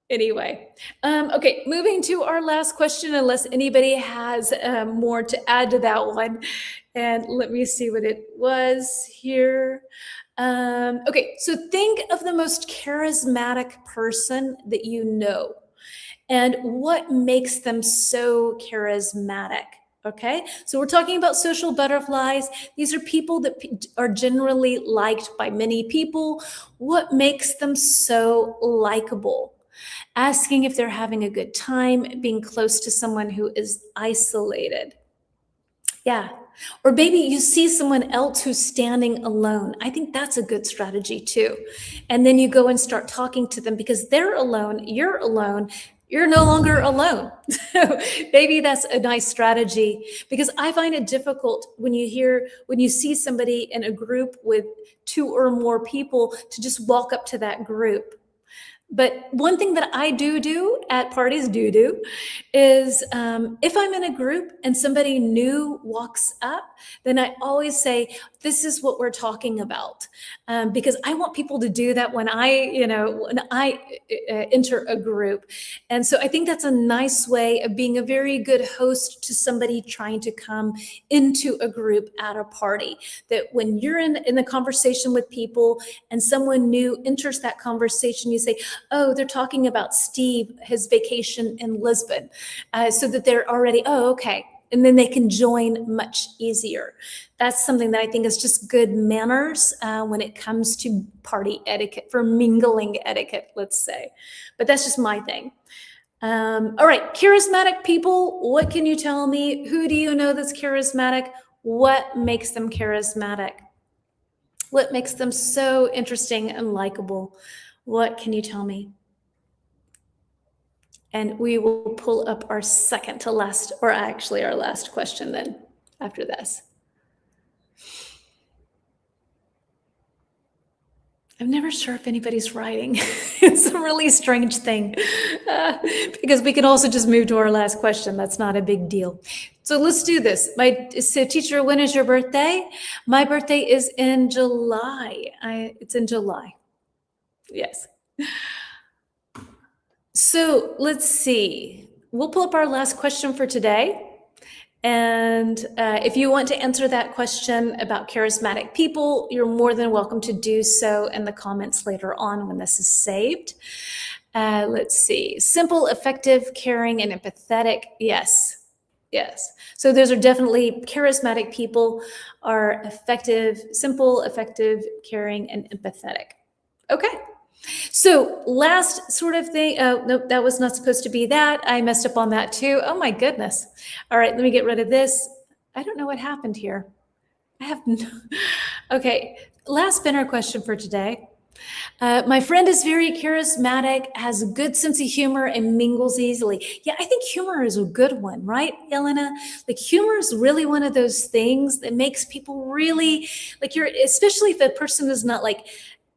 Anyway, okay, moving to our last question, unless anybody has more to add to that one. And let me see what it was here. Okay, so think of the most charismatic person that you know and what makes them so charismatic. Okay, so we're talking about social butterflies. These are people that are generally liked by many people. What makes them so likable? Asking if they're having a good time, being close to someone who is isolated. Yeah. Or maybe you see someone else who's standing alone. I think that's a good strategy too. And then you go and start talking to them because they're alone, you're no longer alone. So maybe that's a nice strategy because I find it difficult when you see somebody in a group with two or more people to just walk up to that group. But one thing that I do at parties is if I'm in a group and somebody new walks up, then I always say, this is what we're talking about. Because I want people to do that when I enter a group. And so I think that's a nice way of being a very good host to somebody trying to come into a group at a party. That when you're in the conversation with people and someone new enters that conversation, you say, oh, they're talking about Steve, his vacation in Lisbon, so that they're already, oh, okay. And then they can join much easier. That's something that I think is just good manners when it comes to party etiquette, for mingling etiquette, let's say. But that's just my thing. All right, charismatic people, what can you tell me? Who do you know that's charismatic? What makes them charismatic? What makes them so interesting and likable? What can you tell me? And we will pull up our second to last, or actually our last question then after this. I'm never sure if anybody's writing. It's a really strange thing because we can also just move to our last question. That's not a big deal. So let's do this. So teacher, when is your birthday? My birthday is in July. It's in July. Yes. So let's see. We'll pull up our last question for today. And if you want to answer that question about charismatic people, you're more than welcome to do so in the comments later on when this is saved. Let's see. Simple, effective, caring, and empathetic. Yes. Yes. So those are definitely charismatic people are effective, simple, effective, caring, and empathetic. Okay. So last sort of thing, nope, that was not supposed to be that. I messed up on that too. Oh my goodness. All right, let me get rid of this. I don't know what happened here. I have no, okay, last spinner question for today. My friend is very charismatic, has a good sense of humor, and mingles easily. Yeah, I think humor is a good one, right, Elena? Like humor is really one of those things that makes people really like you're, especially if a person is not like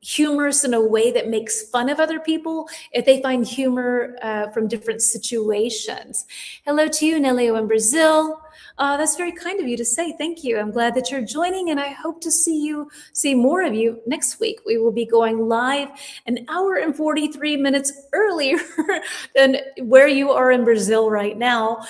humorous in a way that makes fun of other people, if they find humor from different situations. Hello to you, Nelio in Brazil. That's very kind of you to say. Thank you. I'm glad that you're joining, and I hope to see more of you next week. We will be going live an hour and 43 minutes earlier than where you are in Brazil right now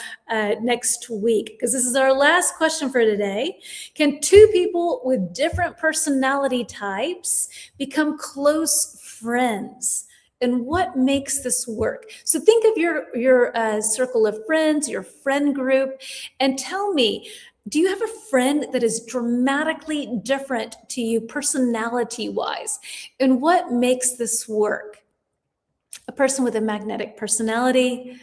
next week, because this is our last question for today. Can two people with different personality types become close friends? And what makes this work? So think of your circle of friends, your friend group, and tell me, do you have a friend that is dramatically different to you personality-wise? And what makes this work? A person with a magnetic personality.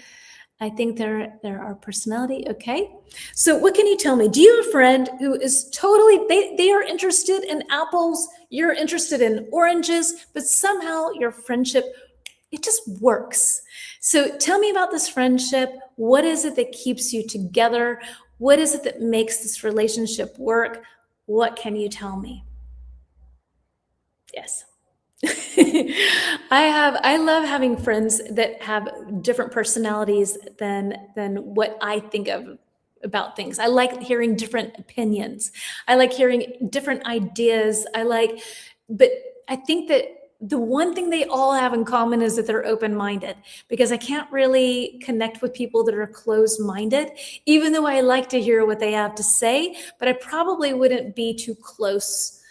I think there are personality. Okay. So what can you tell me? Do you have a friend who is totally, they are interested in apples, you're interested in oranges, but somehow your friendship, it just works. So tell me about this friendship. What is it that keeps you together? What is it that makes this relationship work? What can you tell me? Yes. I love having friends that have different personalities than what I think of about things. I like hearing different opinions. I like hearing different ideas. But I think that the one thing they all have in common is that they're open-minded, because I can't really connect with people that are closed-minded, even though I like to hear what they have to say, but I probably wouldn't be too close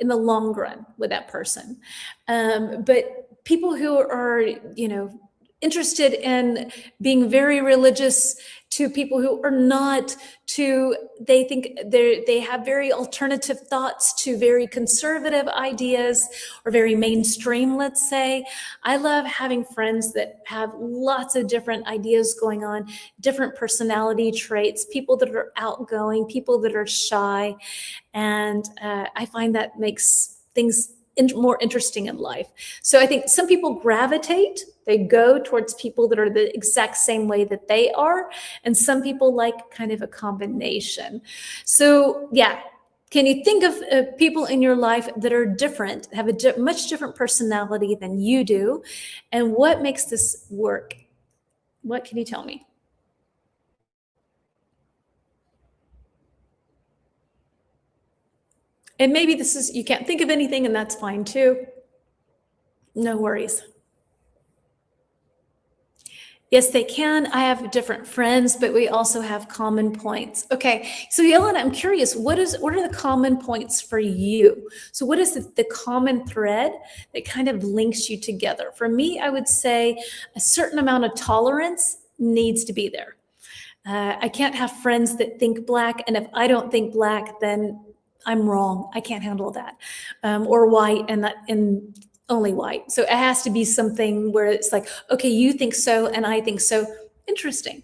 in the long run with that person. But people who are, interested in being very religious, to people who are not, to they think they have very alternative thoughts, to very conservative ideas, or very mainstream, let's say. I love having friends that have lots of different ideas going on, different personality traits, people that are outgoing, people that are shy. And I find that makes things more interesting in life. So I think some people gravitate, they go towards people that are the exact same way that they are. And some people like kind of a combination. So yeah, can you think of people in your life that are different, have a much different personality than you do? And what makes this work? What can you tell me? And maybe this is, you can't think of anything, and that's fine too. No worries. Yes, they can. I have different friends, but we also have common points. Okay, so Yelena, I'm curious, what are the common points for you? So what is the common thread that kind of links you together? For me, I would say a certain amount of tolerance needs to be there. I can't have friends that think black, and if I don't think black, then I'm wrong. I can't handle that. Or white, and only white. So it has to be something where it's like, okay, you think so, and I think so. Interesting.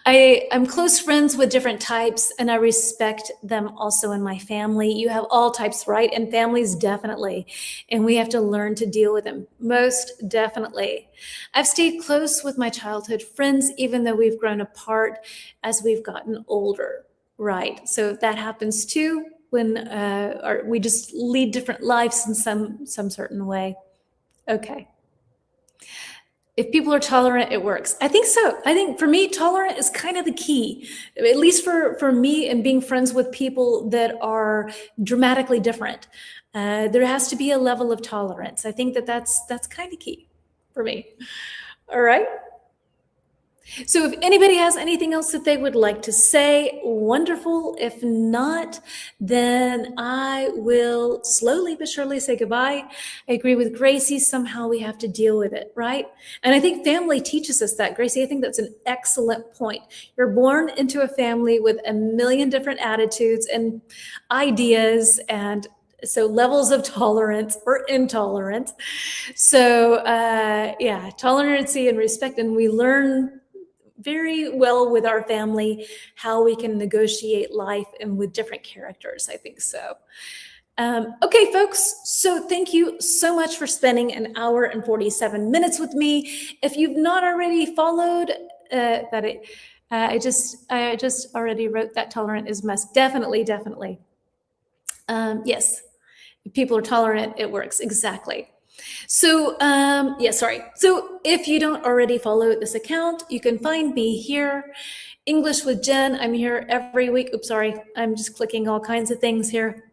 I'm close friends with different types, and I respect them also in my family. You have all types, right? And families, definitely. And we have to learn to deal with them. Most definitely. I've stayed close with my childhood friends, even though we've grown apart as we've gotten older. Right. So that happens too when we just lead different lives in some certain way. Okay. If people are tolerant, it works. I think so. I think for me, tolerant is kind of the key, at least for me, and being friends with people that are dramatically different. There has to be a level of tolerance. I think that's kind of key for me. All right. So if anybody has anything else that they would like to say, wonderful. If not, then I will slowly but surely say goodbye. I agree with Gracie. Somehow we have to deal with it, right? And I think family teaches us that, Gracie. I think that's an excellent point. You're born into a family with a million different attitudes and ideas, and so levels of tolerance or intolerance. So yeah, tolerancy and respect, and we learn very well with our family how we can negotiate life and with different characters. I think so. Okay, folks, so thank you so much for spending an hour and 47 minutes with me. If you've not already followed I just already wrote that tolerant is must. Definitely, definitely. Yes, if people are tolerant, it works. Exactly. So, yeah, sorry. So if you don't already follow this account, you can find me here. English with Jen. I'm here every week. Oops, sorry. I'm just clicking all kinds of things here.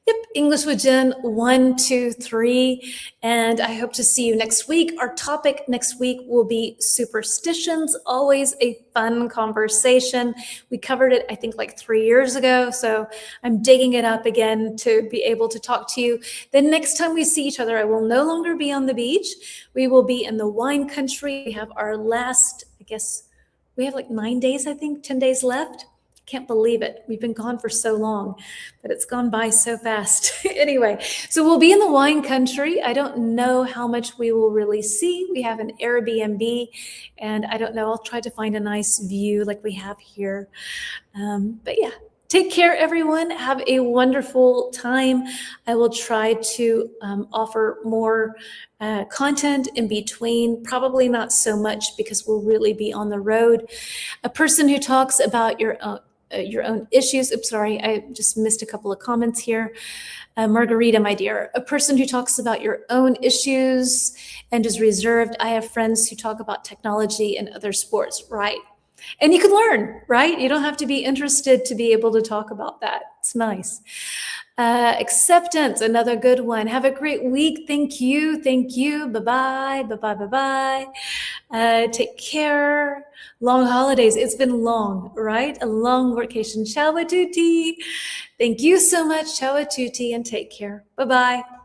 Yep, English with Jen, 1, 2, 3. And I hope to see you next week. Our topic next week will be superstitions, always a fun conversation. We covered it, I think, like 3 years ago. So I'm digging it up again to be able to talk to you. Then next time we see each other, I will no longer be on the beach. We will be in the wine country. We have our last, I guess, we have like 9 days, I think, 10 days left. Can't believe it. We've been gone for so long, but it's gone by so fast. Anyway, so we'll be in the wine country. I don't know how much we will really see. We have an Airbnb, and I don't know. I'll try to find a nice view like we have here. But yeah, take care, everyone. Have a wonderful time. I will try to offer more content in between, probably not so much because we'll really be on the road. A person who talks about your own issues. Oops, sorry, I just missed a couple of comments here. Margarita, my dear, a person who talks about your own issues and is reserved. I have friends who talk about technology and other sports, right? And you can learn, right? You don't have to be interested to be able to talk about that. It's nice. Acceptance, another good one. Have a great week. Thank you. Thank you. Bye-bye. Bye-bye. Bye-bye. Take care. Long holidays. It's been long, right? A long vacation. Ciao a tutti. Thank you so much. Ciao a tutti and take care. Bye-bye.